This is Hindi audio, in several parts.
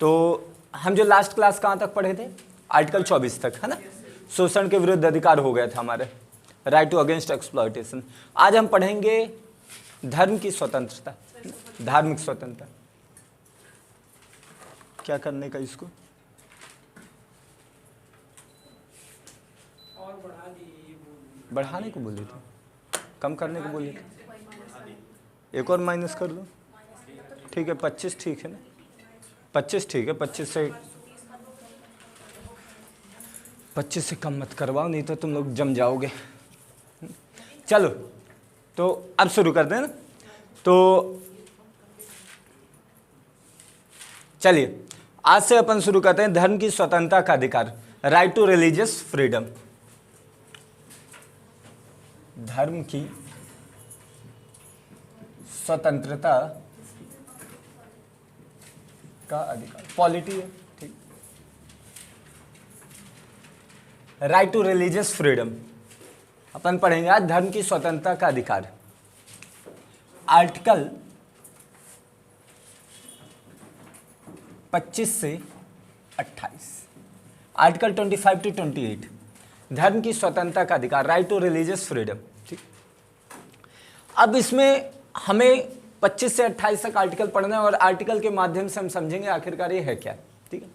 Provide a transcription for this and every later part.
तो हम जो लास्ट क्लास कहाँ तक पढ़े थे, आर्टिकल 24 तक, है ना। शोषण के विरुद्ध अधिकार हो गया था हमारे, राइट टू अगेंस्ट एक्सप्लॉयटेशन। आज हम पढ़ेंगे धर्म की स्वतंत्रता, धार्मिक स्वतंत्रता। क्या करने का इसको बढ़ाने को बोले थे, कम करने को बोले थे, एक और माइनस कर दो, ठीक है 25 ठीक है ना, 25 ठीक है, 25 से कम मत करवाओ, नहीं तो तुम लोग जम जाओगे। चलो तो अब शुरू करते हैं ना। तो चलिए आज से अपन शुरू करते हैं धर्म की स्वतंत्रता का अधिकार, राइट टू रिलीजियस फ्रीडम। धर्म की स्वतंत्रता का अधिकार, पॉलिटी है, ठीक। राइट टू रिलीजियस फ्रीडम अपन पढ़ेंगे आज, धर्म की स्वतंत्रता का अधिकार। आर्टिकल 25 से 28, आर्टिकल 25 टू 28, धर्म की स्वतंत्रता का अधिकार, राइट टू रिलीजियस फ्रीडम, ठीक। अब इसमें हमें 25 से 28 तक आर्टिकल पढ़ना है और आर्टिकल के माध्यम से हम समझेंगे आखिरकार ये है क्या, ठीक है।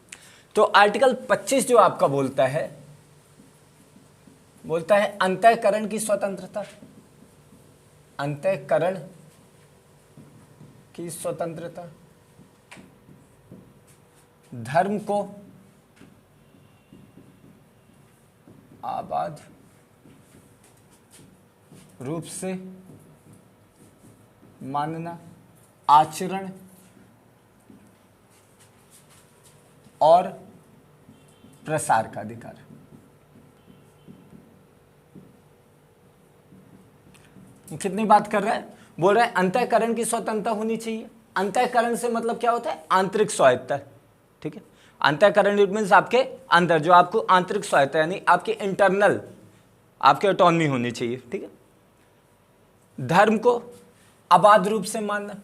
तो आर्टिकल 25 जो आपका बोलता है अंतःकरण की स्वतंत्रता, अंतःकरण की स्वतंत्रता, धर्म को आबाद रूप से मानना, आचरण और प्रसार का अधिकार। कितनी बात कर रहा है, बोल रहा है अंतःकरण की स्वतंत्रता होनी चाहिए। अंतःकरण से मतलब क्या होता है, आंतरिक स्वायत्तता, ठीक है। अंतःकरण इट मीन्स आपके अंदर जो आपको आंतरिक स्वायत्तता यानी आपके इंटरनल आपके ऑटोनॉमी होनी चाहिए, ठीक है। धर्म को अबाध रूप से मानना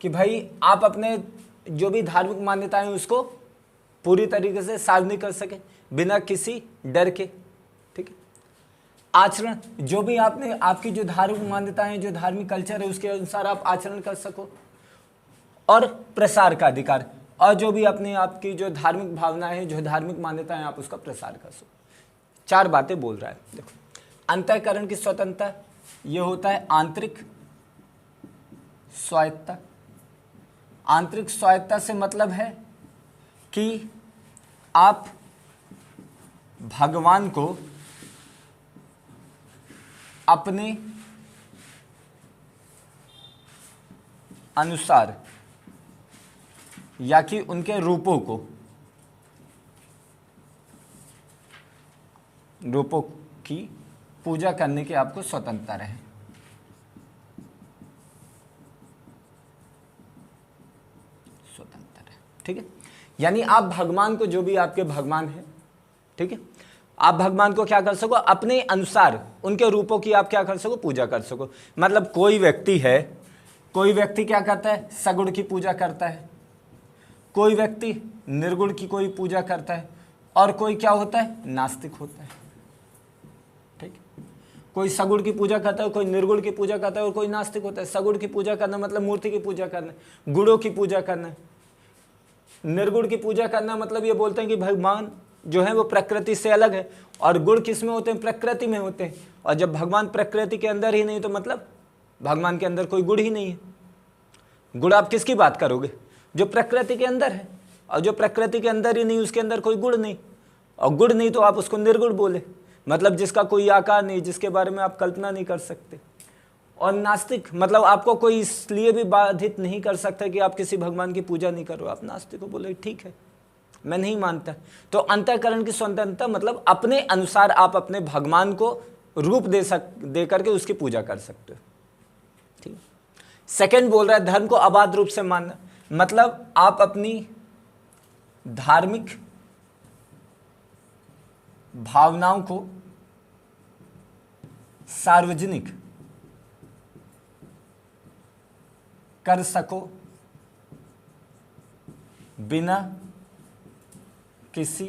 कि भाई आप अपने जो भी धार्मिक मान्यताएं उसको पूरी तरीके से सार्वजनिक कर सके बिना किसी डर के, ठीक है। आचरण, जो भी आपने आपकी जो धार्मिक मान्यताएं जो धार्मिक कल्चर है उसके अनुसार आप आचरण कर सको। और प्रसार का अधिकार, और जो भी अपने आपकी जो धार्मिक भावनाएं हैं जो धार्मिक मान्यताएं आप उसका प्रसार कर सको। 4 बातें बोल रहा है। देखो, अंतःकरण की स्वतंत्रता ये होता है आंतरिक स्वायत्तता। आंतरिक स्वायत्तता से मतलब है कि आप भगवान को अपने अनुसार या कि उनके रूपों की पूजा करने की आपको स्वतंत्रता रहे। स्वतंत्र है, ठीक है। यानी आप भगवान को, जो भी आपके भगवान है, ठीक है, आप भगवान को क्या कर सको, अपने अनुसार उनके रूपों की आप क्या कर सको, पूजा कर सको। मतलब कोई व्यक्ति क्या करता है, सगुण की पूजा करता है, कोई व्यक्ति निर्गुण की कोई पूजा करता है, और कोई क्या होता है, नास्तिक होता है, ठीक। कोई सगुण की पूजा करता है, कोई निर्गुण की पूजा करता है और कोई नास्तिक होता है। सगुण की पूजा करना मतलब मूर्ति की पूजा करना, गुणों की पूजा करना। निर्गुण की पूजा करना मतलब ये बोलते हैं कि भगवान जो है वो प्रकृति से अलग है, और गुण किस में होते हैं, प्रकृति में होते हैं। और जब भगवान प्रकृति के अंदर ही नहीं तो मतलब भगवान के अंदर कोई गुण ही नहीं है। गुण आप किसकी बात करोगे, जो प्रकृति के अंदर है, और जो प्रकृति के अंदर ही नहीं उसके अंदर कोई गुण नहीं, और गुण नहीं तो आप उसको निर्गुण बोले, मतलब जिसका कोई आकार नहीं, जिसके बारे में आप कल्पना नहीं कर सकते। और नास्तिक मतलब आपको कोई इसलिए भी बाधित नहीं कर सकता कि आप किसी भगवान की पूजा नहीं करो, आप नास्तिक को बोले ठीक है मैं नहीं मानता। तो अंतःकरण की स्वतंत्रता मतलब अपने अनुसार आप अपने भगवान को रूप दे करके उसकी पूजा कर सकते हो, ठीक। सेकंड बोल रहा है धर्म को अबाध रूप से मानना, मतलब आप अपनी धार्मिक भावनाओं को सार्वजनिक कर सको बिना किसी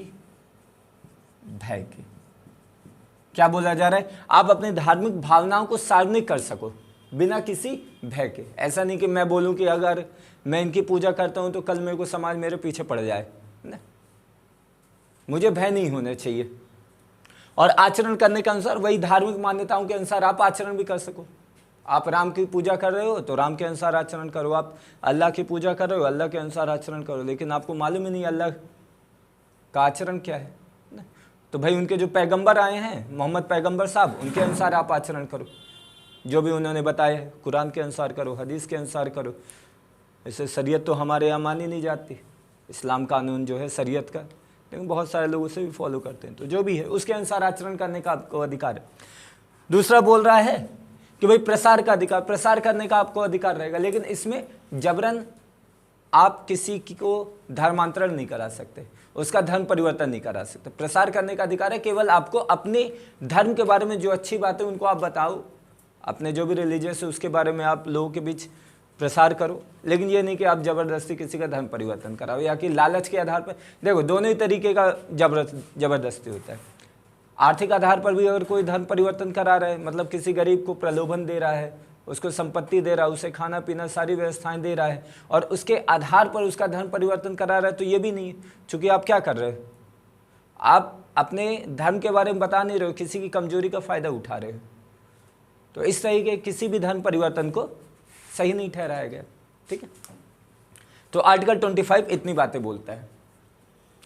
भय के। क्या बोला जा रहा है? आप अपनी धार्मिक भावनाओं को सार्वजनिक कर सको बिना किसी भय के। ऐसा नहीं कि मैं बोलूं कि अगर मैं इनकी पूजा करता हूं तो कल मेरे को समाज मेरे पीछे पड़ जाए, नहीं, मुझे भय नहीं होना चाहिए। और आचरण करने के अनुसार वही धार्मिक मान्यताओं के अनुसार आप आचरण भी कर सको। आप राम की पूजा कर रहे हो तो राम के अनुसार आचरण करो, आप अल्लाह की पूजा कर रहे हो अल्लाह के अनुसार आचरण करो, लेकिन आपको मालूम ही नहीं अल्लाह का आचरण क्या है, तो भाई उनके जो पैगंबर आए हैं मोहम्मद पैगंबर साहब, उनके अनुसार आप आचरण करो, जो भी उन्होंने बताया है कुरान के अनुसार करो, हदीस के अनुसार करो। ऐसे शरीयत तो हमारे यहाँ मानी नहीं जाती, इस्लाम कानून जो है शरीयत का, लेकिन बहुत सारे लोग उसे भी फॉलो करते हैं, तो जो भी है उसके अनुसार आचरण करने का आपको अधिकार है। दूसरा बोल रहा है कि भाई प्रसार का अधिकार, प्रसार करने का आपको अधिकार रहेगा, लेकिन इसमें जबरन आप किसी को धर्मांतरण नहीं करा सकते, उसका धर्म परिवर्तन नहीं करा सकते। प्रसार करने का अधिकार है केवल आपको अपने धर्म के बारे में जो अच्छी बातें उनको आप बताओ, अपने जो भी रिलीजियस है उसके बारे में आप लोगों के बीच प्रसार करो, लेकिन ये नहीं कि आप जबरदस्ती किसी का धर्म परिवर्तन कराओ या कि लालच के आधार पर। देखो दोनों ही तरीके का जबरदस्ती होता है। आर्थिक आधार पर भी अगर कोई धर्म परिवर्तन करा रहा है, मतलब किसी गरीब को प्रलोभन दे रहा है, उसको संपत्ति दे रहा है, उसे खाना पीना सारी व्यवस्थाएं दे रहा है और उसके आधार पर उसका धर्म परिवर्तन करा रहा है, तो ये भी नहीं है, क्योंकि आप क्या कर रहे हो, आप अपने धर्म के बारे में बता नहीं रहे हो, किसी की कमजोरी का फायदा उठा रहे हो। तो इस तरह के किसी भी धर्म परिवर्तन को सही नहीं ठहराया गया। ठीक है, तो आर्टिकल 25 इतनी बातें बोलता है।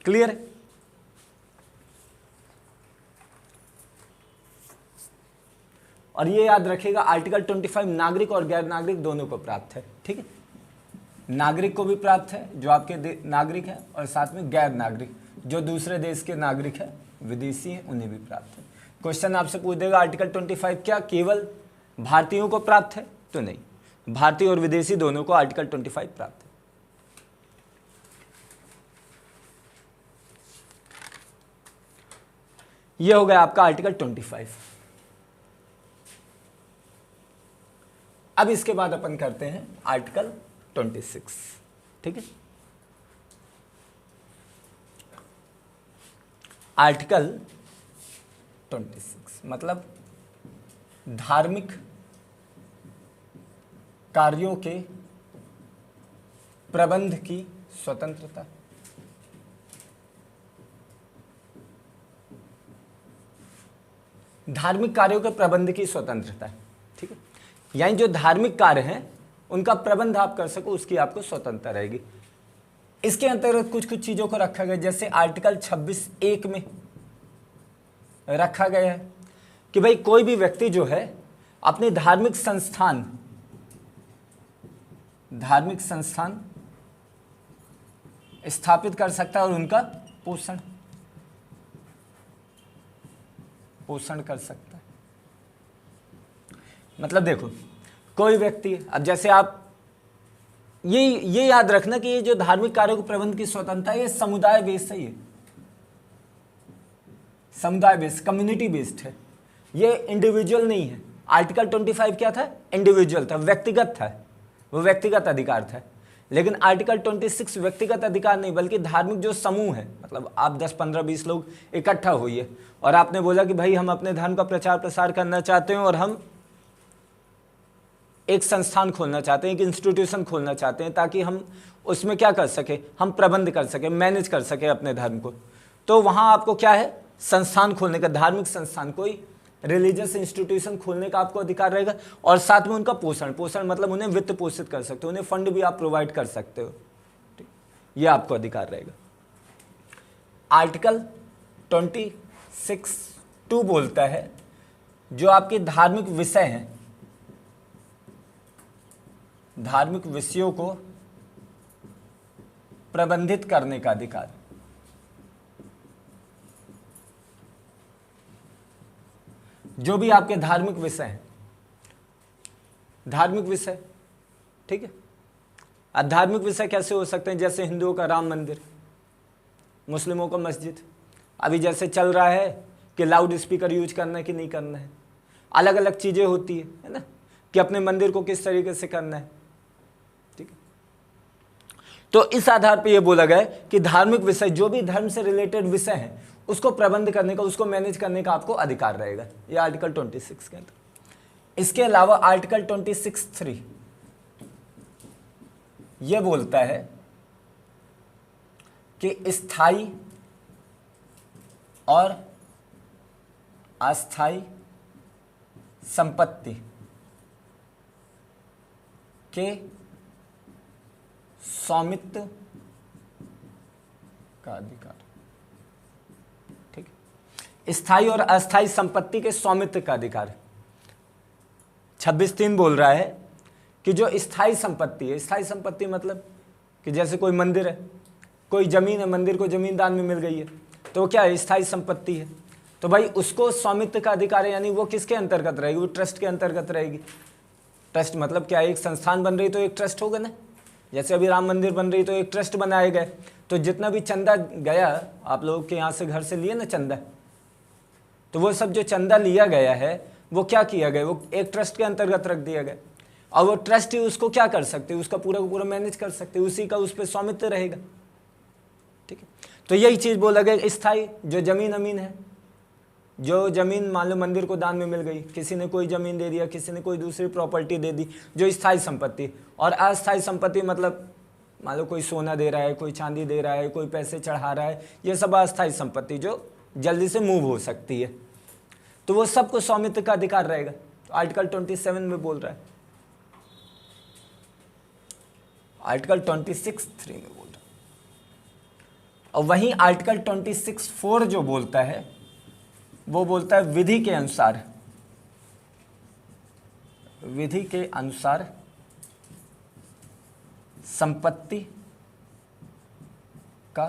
क्लियर है? और ये याद रखिएगा आर्टिकल 25 नागरिक और गैर नागरिक दोनों को प्राप्त है। ठीक है, नागरिक को भी प्राप्त है जो आपके नागरिक है, और साथ में गैर नागरिक जो दूसरे देश के नागरिक है, विदेशी है, उन्हें भी प्राप्त है। क्वेश्चन आपसे पूछ देगा आर्टिकल 25 क्या केवल भारतीयों को प्राप्त है? तो नहीं, भारतीय और विदेशी दोनों को आर्टिकल 25 प्राप्त है। यह हो गया आपका आर्टिकल 25। अब इसके बाद अपन करते हैं आर्टिकल 26। ठीक है, आर्टिकल 26 मतलब धार्मिक कार्यों के प्रबंध की स्वतंत्रता। धार्मिक कार्यों के प्रबंध की स्वतंत्रता। ठीक है, यानी जो धार्मिक कार्य हैं उनका प्रबंध आप कर सको, उसकी आपको स्वतंत्रता रहेगी। इसके अंतर्गत कुछ कुछ चीजों को रखा गया, जैसे आर्टिकल 26(1) में रखा गया है कि भाई कोई भी व्यक्ति जो है अपने धार्मिक संस्थान स्थापित कर सकता है और उनका पोषण कर सकता है। मतलब देखो कोई व्यक्ति, अब जैसे आप ये याद रखना कि ये जो धार्मिक कार्यों के प्रबंध की स्वतंत्रता है ये समुदाय बेस्ड है, ये समुदाय बेस्ड कम्युनिटी बेस्ड है, ये इंडिविजुअल नहीं है। आर्टिकल 25 क्या था? इंडिविजुअल था, व्यक्तिगत था, वो व्यक्तिगत अधिकार था। लेकिन आर्टिकल 26 व्यक्तिगत अधिकार नहीं, बल्कि धार्मिक जो समूह है, मतलब आप 10, 15, 20 लोग इकट्ठा हुए और आपने बोला कि भाई हम अपने धर्म का प्रचार प्रसार करना चाहते हैं और हम एक संस्थान खोलना चाहते हैं, एक इंस्टीट्यूशन खोलना चाहते हैं, ताकि हम उसमें क्या कर सके, हम प्रबंध कर सके, मैनेज कर सके अपने धर्म को। तो वहाँ आपको क्या है, संस्थान खोलने का, धार्मिक संस्थान, कोई रिलीजियस इंस्टीट्यूशन खोलने का आपको अधिकार रहेगा। और साथ में उनका पोषण मतलब उन्हें वित्त पोषित कर सकते हो, उन्हें फंड भी आप प्रोवाइड कर सकते हो, यह आपको अधिकार रहेगा। आर्टिकल 26(2) बोलता है जो आपके धार्मिक विषय हैं, धार्मिक विषयों को प्रबंधित करने का अधिकार। जो भी आपके धार्मिक विषय हैं, धार्मिक विषय, ठीक है। अब धार्मिक विषय कैसे हो सकते हैं? जैसे हिंदुओं का राम मंदिर, मुस्लिमों का मस्जिद। अभी जैसे चल रहा है कि लाउड स्पीकर यूज करना है कि नहीं करना है, अलग अलग चीजें होती है ना, कि अपने मंदिर को किस तरीके से करना है, ठीक है। तो इस आधार पर यह बोला गया कि धार्मिक विषय, जो भी धर्म से रिलेटेड विषय है, उसको प्रबंध करने का, उसको मैनेज करने का आपको अधिकार रहेगा। ये आर्टिकल 26 के अंदर। इसके अलावा आर्टिकल 26(3) यह बोलता है कि स्थायी और अस्थायी संपत्ति के स्वामित्व का अधिकार। ठीक है, स्थायी और अस्थायी संपत्ति के स्वामित्व का अधिकार। 26(3) बोल रहा है कि जो स्थायी संपत्ति है, स्थायी संपत्ति मतलब कि जैसे कोई मंदिर है, कोई जमीन है, मंदिर को जमीन दान में मिल गई है, तो वो क्या है, स्थायी संपत्ति है। तो भाई उसको स्वामित्व का अधिकार है, यानी वो किसके अंतर्गत रहेगी, वो ट्रस्ट के अंतर्गत रहेगी। ट्रस्ट मतलब क्या है, एक संस्थान बन रही तो एक ट्रस्ट होगा ना। जैसे अभी राम मंदिर बन रही तो एक ट्रस्ट बनाए गए, तो जितना भी चंदा गया, आप लोगों के यहाँ से घर से लिए ना चंदा, तो वो सब जो चंदा लिया गया है वो क्या किया गया, वो एक ट्रस्ट के अंतर्गत रख दिया गया, और वो ट्रस्ट ही उसको क्या कर सकते, उसका पूरा का पूरा मैनेज कर सकते, उसी का उस पर स्वामित्व रहेगा। ठीक है, तो यही चीज़ बोला गया। स्थायी जो जमीन अमीन है, जो जमीन मान लो मंदिर को दान में मिल गई, किसी ने कोई जमीन दे दिया, किसी ने कोई दूसरी प्रॉपर्टी दे दी, जो स्थायी संपत्ति। और अस्थायी संपत्ति मतलब मान लो कोई सोना दे रहा है, कोई चांदी दे रहा है, कोई पैसे चढ़ा रहा है, ये सब अस्थायी संपत्ति जो जल्दी से मूव हो सकती है, तो वो सबको स्वामित्व का अधिकार रहेगा। तो आर्टिकल 27 में बोल रहा है, आर्टिकल 26(3) में बोल रहा है। और वहीं आर्टिकल 26(4) जो बोलता है, वो बोलता है विधि के अनुसार, विधि के अनुसार संपत्ति का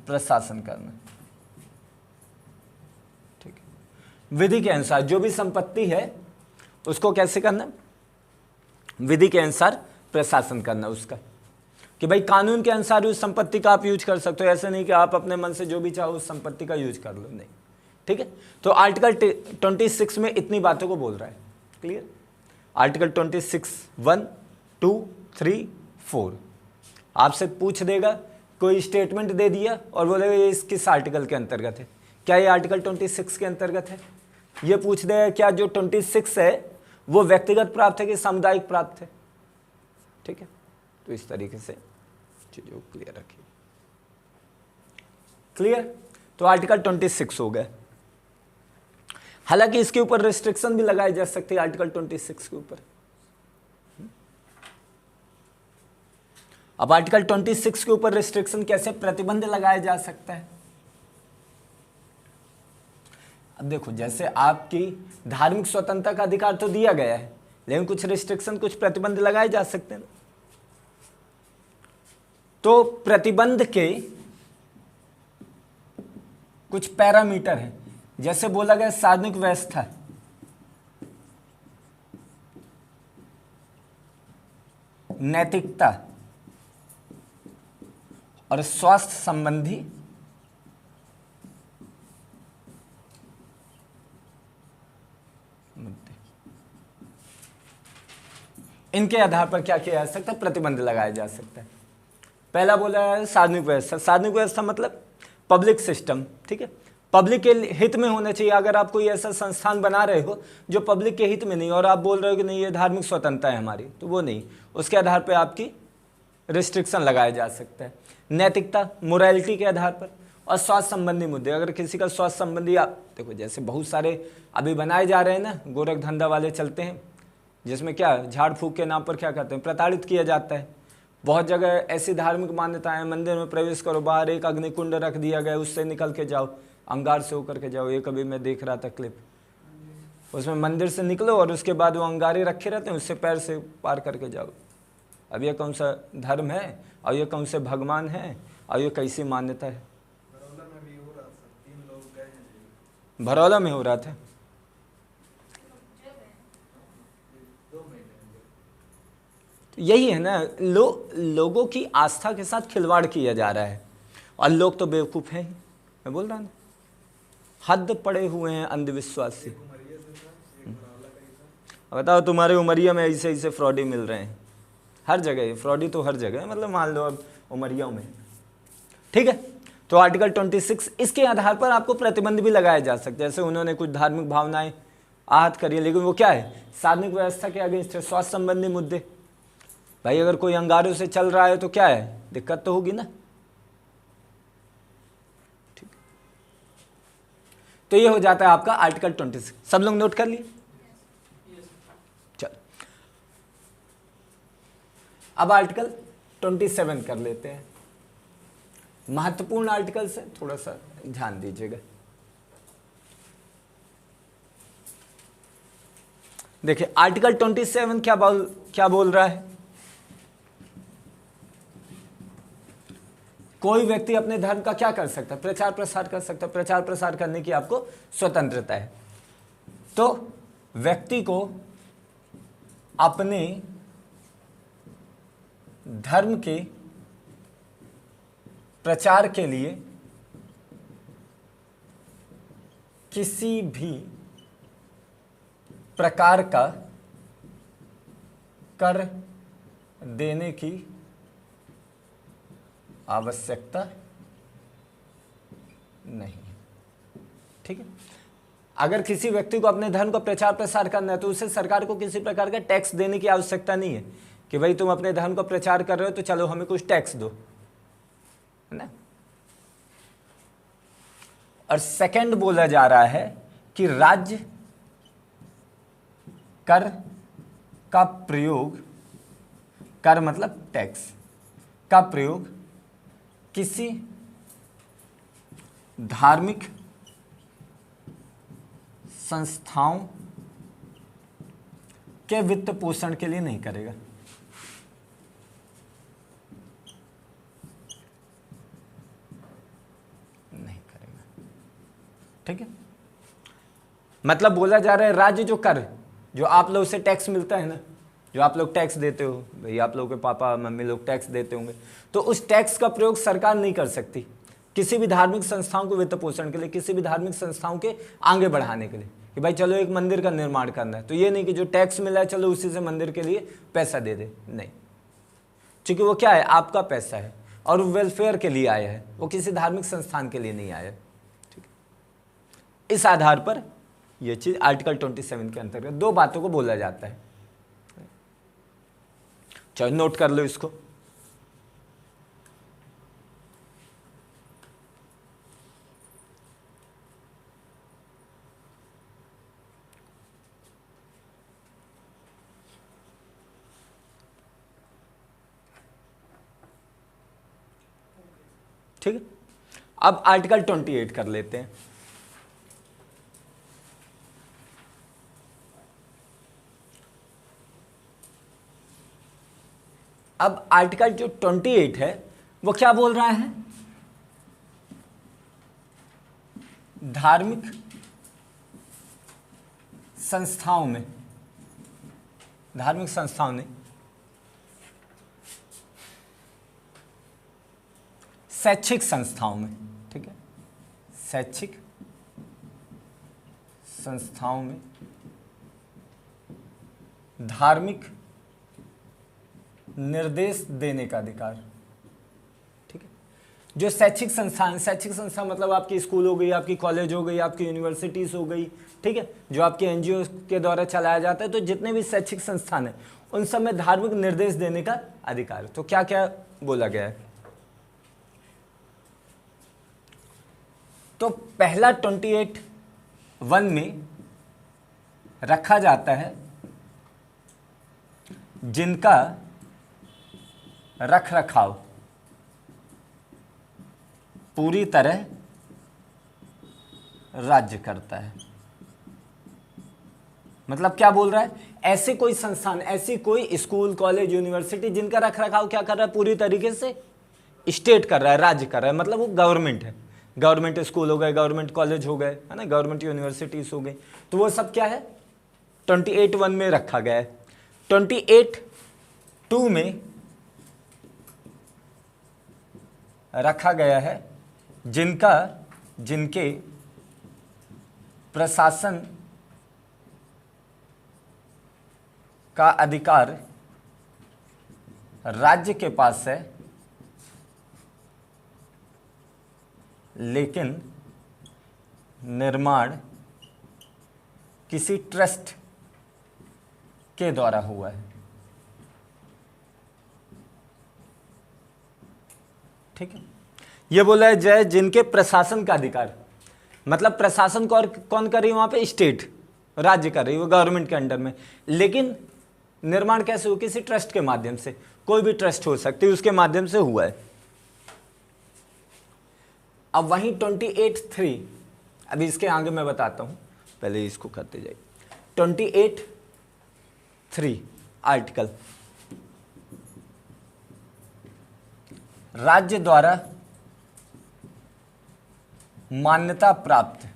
प्रशासन करना। ठीक है, विधि के अनुसार जो भी संपत्ति है उसको कैसे करना, विधि के अनुसार प्रशासन करना उसका, कि भाई कानून के अनुसार उस संपत्ति का आप यूज कर सकते हो, ऐसे नहीं कि आप अपने मन से जो भी चाहो उस संपत्ति का यूज कर लो, नहीं। ठीक है, तो आर्टिकल 26 में इतनी बातों को बोल रहा है। क्लियर? आर्टिकल 26 1 2 3 4 आपसे पूछ देगा, कोई स्टेटमेंट दे दिया और बोलेगा ये इस किस आर्टिकल के अंतर्गत है, क्या ये आर्टिकल 26 के अंतर्गत है। ये पूछ देगा क्या जो 26 है वो व्यक्तिगत प्राप्त है कि सामुदायिक प्राप्त है। ठीक है, तो इस तरीके से चीजों को क्लियर रखिए। क्लियर? तो आर्टिकल 26 हो गए। हालांकि इसके ऊपर रिस्ट्रिक्शन भी लगाए जा सकते हैं आर्टिकल 26 के ऊपर। अब आर्टिकल 26 के ऊपर रिस्ट्रिक्शन कैसे, प्रतिबंध लगाया जा सकता है। अब देखो, जैसे आपकी धार्मिक स्वतंत्रता का अधिकार तो दिया गया है, लेकिन कुछ रिस्ट्रिक्शन, कुछ प्रतिबंध लगाए जा सकते हैं। तो प्रतिबंध के कुछ पैरामीटर हैं, जैसे बोला गया सार्वजनिक व्यवस्था, नैतिकता और स्वास्थ्य संबंधी मुद्दे, इनके आधार पर क्या किया जा सकता है, प्रतिबंध लगाया जा सकता है। पहला बोला है सार्वजनिक व्यवस्था। सार्वजनिक व्यवस्था मतलब पब्लिक सिस्टम। ठीक है, पब्लिक के हित में होना चाहिए। अगर आप कोई ऐसा संस्थान बना रहे हो जो पब्लिक के हित में नहीं, और आप बोल रहे हो कि नहीं ये धार्मिक स्वतंत्रता है हमारी, तो वो नहीं, उसके आधार पर आपकी रिस्ट्रिक्शन लगाया जा सकता है। नैतिकता, मोरालिटी के आधार पर, और स्वास्थ्य संबंधी मुद्दे। अगर किसी का स्वास्थ्य संबंधी, आप देखो जैसे बहुत सारे अभी बनाए जा रहे हैं ना, गोरख धंधा वाले चलते हैं, जिसमें क्या झाड़ फूक के नाम पर क्या करते हैं, प्रताड़ित किया जाता है। बहुत जगह ऐसी धार्मिक मान्यताएं, मंदिर में प्रवेश करो, बाहर एक अग्निकुंड रख दिया गया, उससे निकल के जाओ, अंगार से होकर के जाओ। ये कभी मैं देख रहा था क्लिप, उसमें मंदिर से निकलो और उसके बाद वो अंगारे रखे रहते हैं, उससे पैर से पार करके जाओ। अब ये कौन सा धर्म है, और ये कौन से भगवान है, और ये कैसी मान्यता है। भरौला में हो रहा था। यही है ना, लोगों की आस्था के साथ खिलवाड़ किया जा रहा है, और लोग तो बेवकूफ़ हैं। मैं बोल रहा हूँ, हद पड़े हुए हैं अंधविश्वासी। बताओ, तुम्हारे उमरिया में ऐसे ऐसे फ्रॉडी मिल रहे हैं, हर जगह, फ्रॉडी तो हर जगह है, मतलब मान लो अब उमरिया में, ठीक है। तो आर्टिकल 26 इसके आधार पर आपको प्रतिबंध भी लगाया जा सकता है। जैसे उन्होंने कुछ धार्मिक भावनाएं आहत करी, लेकिन वो क्या है, सार्वजनिक व्यवस्था के अगेंस्ट है, स्वास्थ्य संबंधी मुद्दे। भाई अगर कोई अंगारों से चल रहा है तो क्या है, दिक्कत तो होगी ना। ठीक, तो ये हो जाता है आपका आर्टिकल 26। सब लोग नोट कर लिए? चल, अब आर्टिकल 27 कर लेते हैं। महत्वपूर्ण आर्टिकल से थोड़ा सा ध्यान दीजिएगा। देखिए आर्टिकल 27 क्या बोल रहा है, कोई व्यक्ति अपने धर्म का क्या कर सकता है, प्रचार प्रसार कर सकता है। प्रचार प्रसार करने की आपको स्वतंत्रता है। तो व्यक्ति को अपने धर्म के प्रचार के लिए किसी भी प्रकार का कर देने की आवश्यकता नहीं है। ठीक है, अगर किसी व्यक्ति को अपने धर्म का प्रचार प्रसार करना है तो उसे सरकार को किसी प्रकार का टैक्स देने की आवश्यकता नहीं है कि भाई तुम अपने धर्म का प्रचार कर रहे हो तो चलो हमें कुछ टैक्स दो, है ना। और सेकंड बोला जा रहा है कि राज्य कर का प्रयोग, कर मतलब टैक्स का प्रयोग किसी धार्मिक संस्थाओं के वित्त पोषण के लिए नहीं करेगा। नहीं करेगा, ठीक है। मतलब बोला जा रहा है राज्य जो कर, जो आप लोग से टैक्स मिलता है ना, जो आप लोग टैक्स देते हो, भाई आप लोगों के पापा मम्मी लोग टैक्स देते होंगे, तो उस टैक्स का प्रयोग सरकार नहीं कर सकती किसी भी धार्मिक संस्थाओं को वित्त पोषण के लिए, किसी भी धार्मिक संस्थाओं के आगे बढ़ाने के लिए कि भाई चलो एक मंदिर का निर्माण करना है, तो ये नहीं कि जो टैक्स मिला है चलो उसी से मंदिर के लिए पैसा दे दे, नहीं। क्योंकि वो क्या है, आपका पैसा है और वेलफेयर के लिए आया है, वो किसी धार्मिक संस्थान के लिए नहीं आया। ठीक है, इस आधार पर यह चीज आर्टिकल 27 के अंतर्गत दो बातों को बोला जाता है। चलो नोट कर लो इसको। ठीक है, अब आर्टिकल 28 कर लेते हैं। अब आर्टिकल जो 28 है वो क्या बोल रहा है, धार्मिक संस्थाओं में, धार्मिक संस्थाओं ने शैक्षिक संस्थाओं में, ठीक है, शैक्षिक संस्थाओं में धार्मिक निर्देश देने का अधिकार। ठीक है, जो शैक्षिक संस्थान, शैक्षिक संस्था मतलब आपकी स्कूल हो गई, आपकी कॉलेज हो गई, आपकी यूनिवर्सिटीज हो गई, ठीक है, जो आपके एनजीओ के द्वारा चलाया जाता है, तो जितने भी शैक्षिक संस्थान है उन सब में धार्मिक निर्देश देने का अधिकार। तो क्या क्या बोला गया है, तो पहला 28(1) में रखा जाता है जिनका रख रखाव पूरी तरह राज्य करता है। मतलब क्या बोल रहा है, ऐसे कोई संस्थान, ऐसी कोई स्कूल कॉलेज यूनिवर्सिटी जिनका रख रखाव क्या कर रहा है, पूरी तरीके से स्टेट कर रहा है, राज्य कर रहा है, मतलब वो गवर्नमेंट है। गवर्नमेंट स्कूल हो गए, गवर्नमेंट कॉलेज हो गए, है ना, गवर्नमेंट यूनिवर्सिटीज हो गई, तो वो सब क्या है 28(1) में रखा गया है। 28(2) में रखा गया है जिनके प्रशासन का अधिकार राज्य के पास है लेकिन निर्माण किसी ट्रस्ट के द्वारा हुआ है। ठीक है, ये बोला है जय जिनके प्रशासन का अधिकार, मतलब प्रशासन कौन कर रही है वहां पे, स्टेट, राज्य कर रही है, वो गवर्नमेंट के अंडर में, लेकिन निर्माण कैसे हो, किसी ट्रस्ट के माध्यम से, कोई भी ट्रस्ट हो सकती है उसके माध्यम से हुआ है। अब वहीं 28(3), अभी इसके आगे मैं बताता हूं, पहले इसको करते जाइए। 28(3) आर्टिकल, राज्य द्वारा मान्यता प्राप्त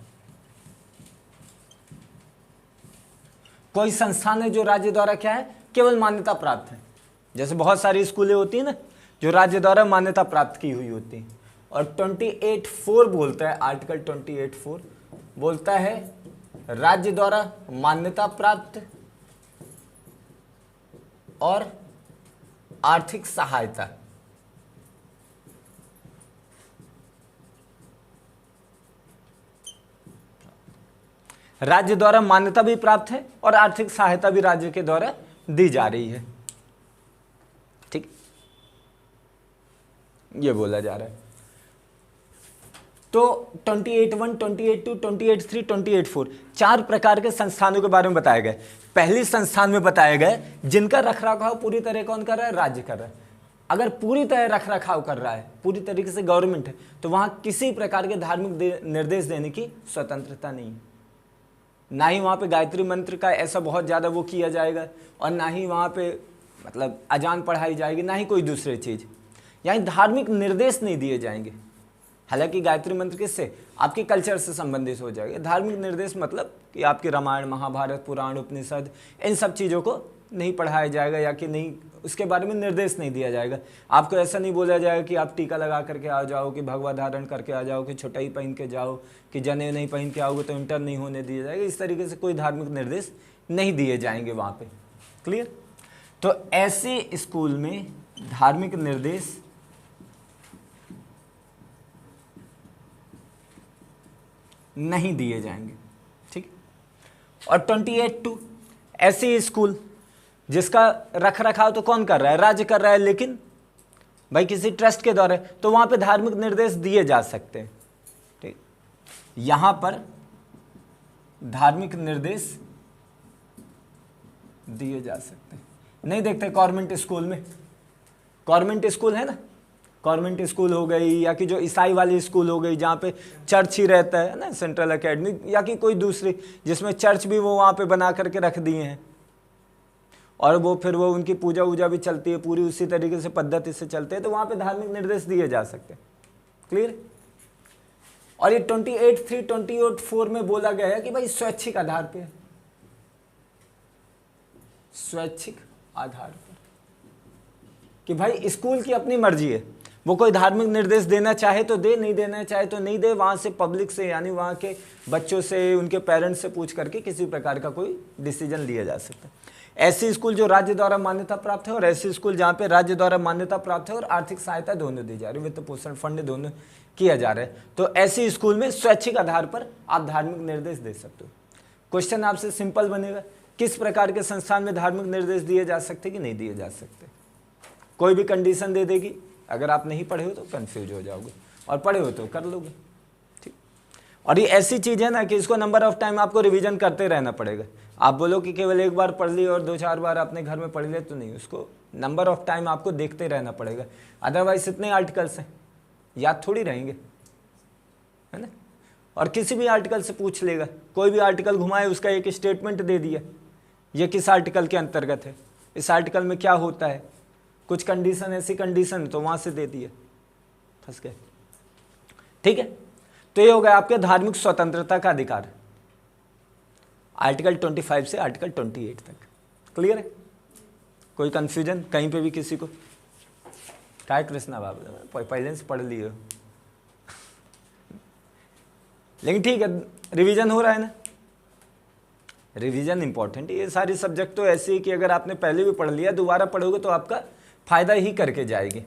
कोई संस्थान है जो राज्य द्वारा क्या है, केवल मान्यता प्राप्त है। जैसे बहुत सारी स्कूलें होती हैं ना जो राज्य द्वारा मान्यता प्राप्त की हुई होती हैं। और 28(4) बोलता है, आर्टिकल 28(4) बोलता है राज्य द्वारा मान्यता प्राप्त और आर्थिक सहायता। राज्य द्वारा मान्यता भी प्राप्त है और आर्थिक सहायता भी राज्य के द्वारा दी जा रही है। ठीक, ये बोला जा रहा है। तो 28(1), 28(2), 28(3), 28(4 चार प्रकार के संस्थानों के बारे में बताया गया। पहली संस्थान में बताया गया जिनका रखरखाव पूरी तरह कौन कर रहा है, राज्य कर रहा है। अगर पूरी तरह रखरखाव कर रहा है, पूरी तरीके से गवर्नमेंट है, तो वहां किसी प्रकार के धार्मिक निर्देश देने की स्वतंत्रता नहीं है। ना ही वहाँ पे गायत्री मंत्र का ऐसा बहुत ज़्यादा वो किया जाएगा, और ना ही वहाँ पे मतलब अजान पढ़ाई जाएगी, ना ही कोई दूसरी चीज़, यानी धार्मिक निर्देश नहीं दिए जाएंगे। हालांकि गायत्री मंत्र किससे, आपके कल्चर से संबंधित हो जाएगा। धार्मिक निर्देश मतलब कि आपके रामायण, महाभारत, पुराण, उपनिषद, इन सब चीज़ों को नहीं पढ़ाया जाएगा, या कि नहीं उसके बारे में निर्देश नहीं दिया जाएगा। आपको ऐसा नहीं बोला जाएगा कि आप टीका लगा करके आ जाओ, कि भगवा धारण करके आ जाओ, कि छोटाई पहन के जाओ, कि जनेऊ नहीं पहन के आओगे तो इंटर नहीं होने दिया जाएगा। इस तरीके से कोई धार्मिक निर्देश नहीं दिए जाएंगे वहाँ पे। क्लियर? तो ऐसे स्कूल में धार्मिक निर्देश नहीं दिए जाएंगे। ठीक। और 28(2) ऐसे स्कूल जिसका रखरखाव तो कौन कर रहा है, राज्य कर रहा है, लेकिन भाई किसी ट्रस्ट के द्वारा, तो वहां पे धार्मिक निर्देश दिए जा सकते हैं। ठीक, यहां पर धार्मिक निर्देश दिए जा सकते हैं। नहीं देखते गवर्नमेंट स्कूल में, गवर्नमेंट स्कूल है ना, गवर्नमेंट स्कूल हो गई, या कि जो ईसाई वाली स्कूल हो गई जहाँ पे चर्च ही रहता है ना, सेंट्रल एकेडमी, या कि कोई दूसरी जिसमें चर्च भी वो वहाँ पे बना करके रख दिए हैं, और वो फिर वो उनकी पूजा वूजा भी चलती है, पूरी उसी तरीके से पद्धति से चलते हैं, तो वहाँ पे धार्मिक निर्देश दिए जा सकते हैं। क्लियर? और ये 28(3), 28(4) में बोला गया है कि भाई स्वैच्छिक आधार पे, स्वैच्छिक आधार पर, कि भाई स्कूल की अपनी मर्जी है, वो कोई धार्मिक निर्देश देना चाहे तो दे, नहीं देना चाहे तो नहीं दे। वहाँ से पब्लिक से, यानी वहाँ के बच्चों से, उनके पेरेंट्स से पूछ करके किसी प्रकार का कोई डिसीजन लिया जा सकता है। ऐसे स्कूल जो राज्य द्वारा मान्यता प्राप्त है, और ऐसे स्कूल जहाँ पे राज्य द्वारा मान्यता प्राप्त है और आर्थिक सहायता दोनों दी जा रही है, वित्त पोषण फंड दोनों किया जा रहा है, तो ऐसे स्कूल में स्वैच्छिक आधार पर आप धार्मिक निर्देश दे सकते हो। क्वेश्चन आपसे सिंपल बनेगा, किस प्रकार के संस्थान में धार्मिक निर्देश दिए जा सकते कि नहीं दिए जा सकते। कोई भी कंडीशन दे देगी, अगर आप नहीं पढ़े हो तो कंफ्यूज हो जाओगे, और पढ़े हो तो कर लोगे। ठीक। और ये ऐसी चीज़ है ना कि इसको नंबर ऑफ टाइम आपको रिवीजन करते रहना पड़ेगा। आप बोलो कि केवल एक बार पढ़ ली और 2-4 बार अपने घर में पढ़ ले, तो नहीं, उसको नंबर ऑफ टाइम आपको देखते रहना पड़ेगा। अदरवाइज इतने आर्टिकल्स हैं, याद थोड़ी रहेंगे, है ना। और किसी भी आर्टिकल से पूछ लेगा, कोई भी आर्टिकल घुमाए उसका एक स्टेटमेंट दे दिया, ये किस आर्टिकल के अंतर्गत है, इस आर्टिकल में क्या होता है, कुछ कंडीशन, ऐसी कंडीशन तो वहां से दे दिए, फंस गए। ठीक है, तो ये हो गया आपके धार्मिक स्वतंत्रता का अधिकार, आर्टिकल 25 से आर्टिकल 28 तक। क्लियर है? कोई कंफ्यूजन कहीं पे भी किसी को? काय कृष्णा बाबू पहले से पढ़ लिए हो, लेकिन ठीक है, रिवीजन हो रहा है ना। रिवीजन इंपॉर्टेंट है। ये सारी सब्जेक्ट तो ऐसी है कि अगर आपने पहले भी पढ़ लिया, दोबारा पढ़ोगे तो आपका फायदा ही करके जाएगी।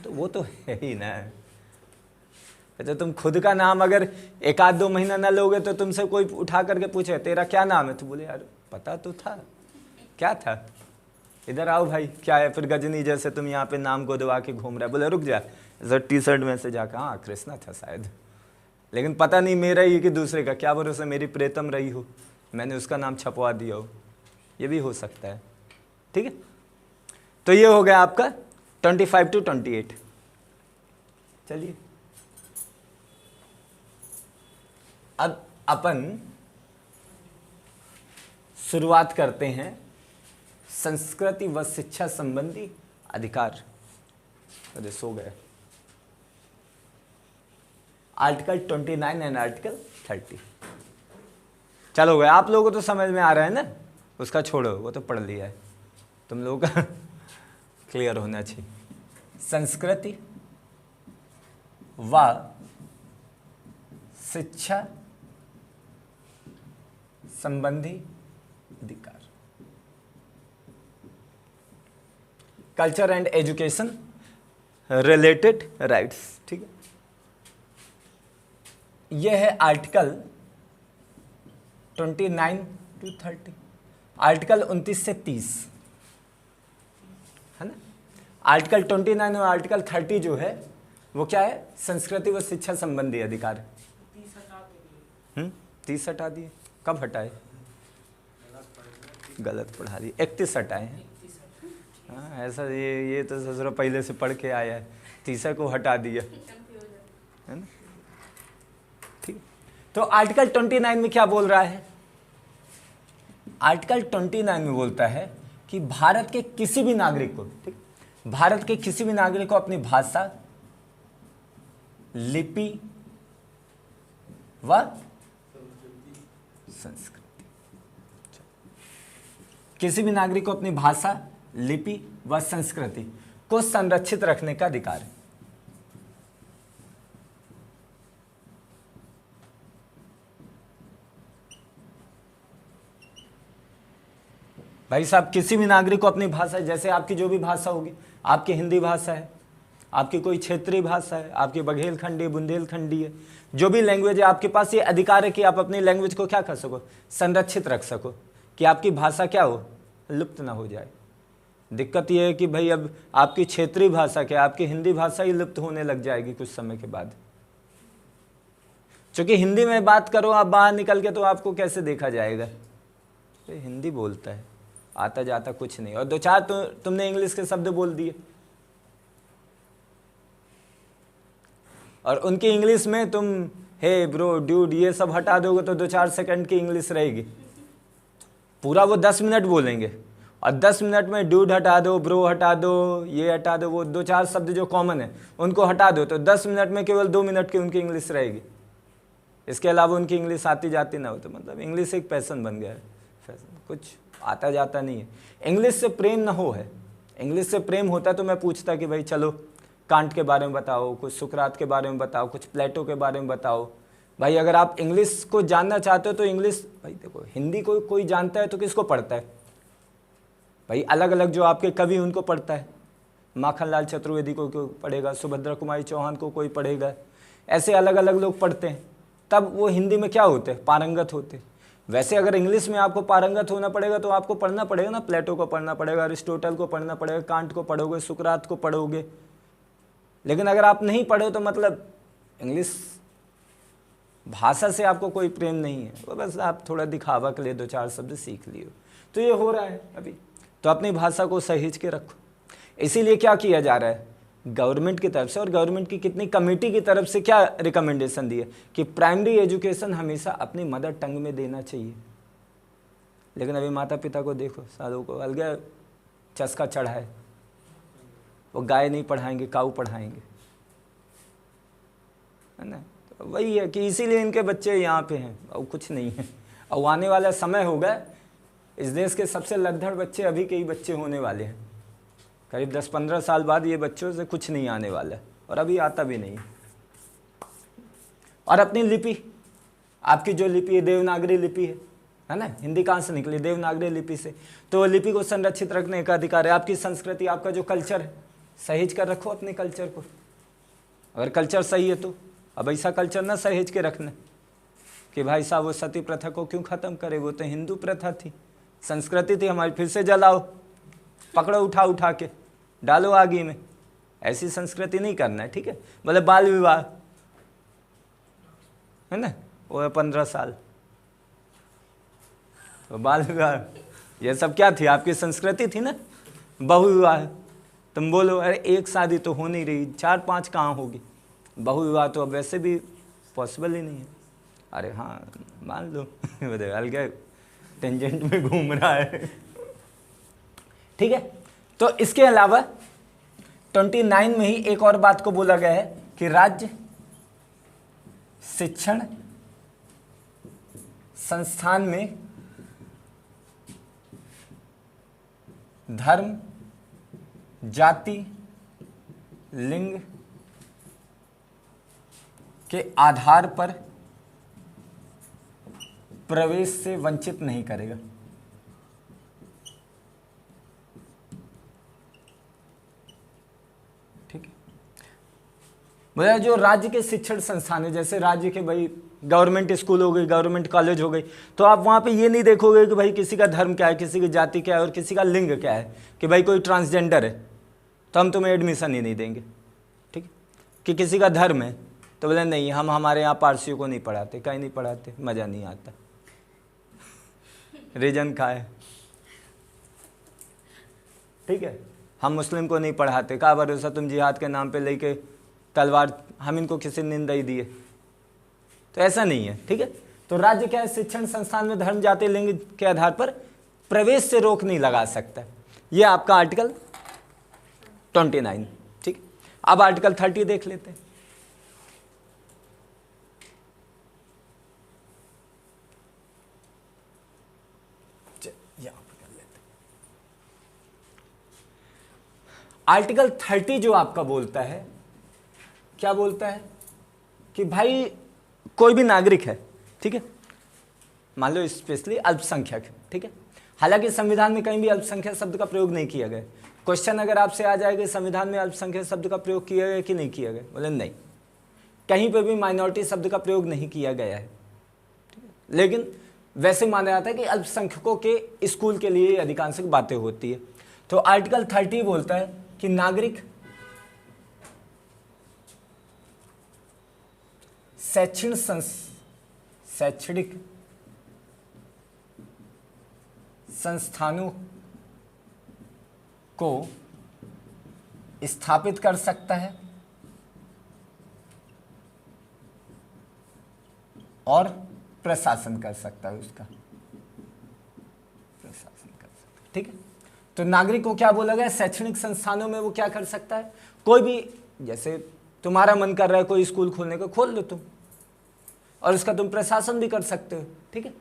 तो वो तो है ही ना। तो तुम खुद का नाम अगर एक आध 2 महीना ना लोगे तो तुमसे कोई उठा करके पूछे तेरा क्या नाम है, तो बोले यार पता तो था, क्या था, इधर आओ भाई क्या है। फिर गजनी जैसे तुम यहाँ पे नाम को दबा के घूम रहा है, बोले रुक जा, जरा टी शर्ट में से जाकर, हाँ कृष्णा था शायद, लेकिन पता नहीं मेरा ही कि दूसरे का, क्या भरोसा मेरी प्रेतम रही हो, मैंने उसका नाम छपवा दिया हो, ये भी हो सकता है। ठीक है, तो ये हो गया आपका 25 to 28। चलिए अब अपन शुरुआत करते हैं संस्कृति व शिक्षा संबंधी अधिकार। अरे सो गए। Article 29 and article 30। चलो गए, आप लोगों को तो समझ में आ रहा है ना, उसका छोड़ो, वो तो पढ़ लिया है, तुम लोगों का क्लियर होना चाहिए। संस्कृति व शिक्षा संबंधी अधिकार, culture and education related rights. ठीक है, यह है आर्टिकल 29 to 30। आर्टिकल 29 से 30 है ना। आर्टिकल 29 और आर्टिकल 30 जो है वो क्या है, संस्कृति व शिक्षा संबंधी अधिकार। 30 हटा दिए, कब हटाए, गलत पढ़ा दिए, 31 हटाए हैं। हाँ ऐसा, ये तो ससुरा पहले से पढ़ के आया है, 30 को हटा दिया है ना। ठीक, तो आर्टिकल 29 में क्या बोल रहा है, आर्टिकल 29 में बोलता है कि भारत के किसी भी नागरिक को, ठीक, भारत के किसी भी नागरिक को अपनी भाषा, लिपि व संस्कृति, किसी भी नागरिक को अपनी भाषा, लिपि व संस्कृति को संरक्षित रखने का अधिकार है। भाई साहब, किसी भी नागरिक को अपनी भाषा, जैसे आपकी जो भी भाषा होगी, आपकी हिंदी भाषा है, आपकी कोई क्षेत्रीय भाषा है, आपकी बघेलखंडी, बुंदेलखंडी है, जो भी लैंग्वेज है, आपके पास ये अधिकार है कि आप अपनी लैंग्वेज को क्या कर सको, संरक्षित रख सको, कि आपकी भाषा क्या हो, लुप्त ना हो जाए। दिक्कत ये है कि भाई अब आपकी क्षेत्रीय भाषा क्या, आपकी हिंदी भाषा ही लुप्त होने लग जाएगी कुछ समय के बाद। क्योंकि हिंदी में बात करो आप बाहर निकल के तो आपको कैसे देखा जाएगा, तो हिंदी बोलता है, आता जाता कुछ नहीं, और 2-4 तो तुमने इंग्लिश के शब्द बोल दिए, और उनकी इंग्लिश में तुम हे ब्रो ड्यूड ये सब हटा दोगे तो 2-4 सेकंड की इंग्लिश रहेगी। पूरा वो 10 मिनट बोलेंगे, और 10 मिनट में ड्यूड हटा दो, ब्रो हटा दो, ये हटा दो, वो 2-4 शब्द जो कॉमन है उनको हटा दो, तो 10 मिनट में केवल 2 मिनट की उनकी इंग्लिश रहेगी। इसके अलावा उनकी इंग्लिश आती जाती ना हो, तो मतलब इंग्लिश एक पैसन बन गया है, फैशन, कुछ आता जाता नहीं है। इंग्लिश से प्रेम ना हो है, इंग्लिश से प्रेम होता तो मैं पूछता कि भाई चलो कांट के बारे में बताओ, कुछ सुकरात के बारे में बताओ, कुछ प्लेटो के बारे में बताओ। भाई अगर आप इंग्लिश को जानना चाहते हो तो इंग्लिश, भाई देखो हिंदी को कोई जानता है तो किसको पढ़ता है भाई, अलग अलग जो आपके कवि उनको पढ़ता है, माखनलाल चतुर्वेदी को कोई पढ़ेगा, सुभद्रा कुमारी चौहान को कोई पढ़ेगा, ऐसे अलग अलग लोग पढ़ते हैं, तब वो हिंदी में क्या होते हैं, पारंगत होते। वैसे अगर इंग्लिश में आपको पारंगत होना पड़ेगा तो आपको पढ़ना पड़ेगा ना, प्लेटो को पढ़ना पड़ेगा, अरिस्टोटल को पढ़ना पड़ेगा, कांट को पढ़ोगे, सुकरात को पढ़ोगे। लेकिन अगर आप नहीं पढ़े तो मतलब इंग्लिश भाषा से आपको कोई प्रेम नहीं है, वो बस आप थोड़ा दिखावा के लिए 2-4 शब्द सीख लिए, तो ये हो रहा है अभी। तो अपनी भाषा को सहेज के रखो। इसीलिए क्या किया जा रहा है गवर्नमेंट की तरफ से, और गवर्नमेंट की कितनी कमेटी की तरफ से क्या रिकमेंडेशन दी है कि प्राइमरी एजुकेशन हमेशा अपनी मदर टंग में देना चाहिए। लेकिन अभी माता पिता को देखो, सालों को अलग चस्का चढ़ा है, वो गाय नहीं पढ़ाएंगे, काऊ पढ़ाएंगे, है ना। तो वही है कि इसीलिए इनके बच्चे यहाँ पे हैं और कुछ नहीं है। और आने वाला समय होगा, इस देश के सबसे लद्दड़ बच्चे अभी के ही बच्चे होने वाले हैं। करीब 10-15 साल बाद ये बच्चों से कुछ नहीं आने वाला है, और अभी आता भी नहीं। और अपनी लिपि, आपकी जो लिपि है देवनागरी लिपि है, है ना। हिंदी कहाँ से निकली? देवनागरी लिपि से। तो लिपि को संरक्षित रखने का अधिकार है। आपकी संस्कृति, आपका जो कल्चर है, सहेज कर रखो अपने कल्चर को। अगर कल्चर सही है तो। अब ऐसा कल्चर ना सहेज के रखना कि भाई साहब वो सती प्रथा को क्यों खत्म करे, वो तो हिंदू प्रथा थी, संस्कृति थी हमारी, फिर से जलाओ, पकड़ो उठा उठा के डालो आगी में। ऐसी संस्कृति नहीं करना है, ठीक है। बोले बाल विवाह है ना, वो है 15 साल, तो बाल विवाह ये सब क्या थी? आपकी संस्कृति थी ना। बहु विवाह, तुम बोलो अरे एक शादी तो हो नहीं रही, 4-5 कहाँ होगी? बहु विवाह तो अब वैसे भी पॉसिबल ही नहीं है। अरे हाँ मान लो हल्का टेंजेंट में घूम रहा है, ठीक है। तो इसके अलावा 29 में ही एक और बात को बोला गया है कि राज्य शिक्षण संस्थान में धर्म, जाति, लिंग के आधार पर प्रवेश से वंचित नहीं करेगा। ठीक है। मतलब जो राज्य के शिक्षण संस्थान है, जैसे राज्य के भाई गवर्नमेंट स्कूल हो गई, गवर्नमेंट कॉलेज हो गई, तो आप वहाँ पे ये नहीं देखोगे कि भाई किसी का धर्म क्या है, किसी की जाति क्या है और किसी का लिंग क्या है, कि भाई कोई ट्रांसजेंडर है तो हम तुम्हें एडमिशन ही नहीं देंगे। ठीक है। कि किसी का धर्म है तो बोले नहीं, हम हमारे यहाँ पारसियों को नहीं पढ़ाते। कहीं नहीं पढ़ाते, मज़ा नहीं आता। रीजन का है, ठीक है। हम मुस्लिम को नहीं पढ़ाते, का भरोसा तुम जिहाद के नाम पे लेके तलवार, हम इनको किसी ने नहीं दिए, तो ऐसा नहीं है। ठीक है। तो राज्य क्या है, शिक्षण संस्थान में धर्म, जाति, लिंग के आधार पर प्रवेश से रोक नहीं लगा सकता। ये आपका आर्टिकल 29। ठीक। अब आर्टिकल 30 देख लेते हैं। आर्टिकल 30 जो आपका बोलता है, क्या बोलता है कि भाई कोई भी नागरिक है, ठीक है, मान लो स्पेशली अल्पसंख्यक, ठीक है। हालांकि संविधान में कहीं भी अल्पसंख्यक शब्द का प्रयोग नहीं किया गया। क्वेश्चन अगर आपसे आ जाएगा संविधान में अल्पसंख्यक शब्द का प्रयोग किया गया कि नहीं किया गया, बोले नहीं, कहीं पर भी माइनॉरिटी शब्द का प्रयोग नहीं किया गया है। लेकिन वैसे माना जाता है कि अल्पसंख्यकों के स्कूल के लिए अधिकांश बातें होती है। तो आर्टिकल 30 बोलता है कि नागरिक शैक्षणिक संस्थानों को स्थापित कर सकता है और प्रशासन कर सकता है, उसका प्रशासन कर सकता है। ठीक है। तो नागरिक को क्या बोला गया, शैक्षणिक संस्थानों में वो क्या कर सकता है, कोई भी, जैसे तुम्हारा मन कर रहा है कोई स्कूल खोलने का, खोल लो तुम, और उसका तुम प्रशासन भी कर सकते हो। ठीक है।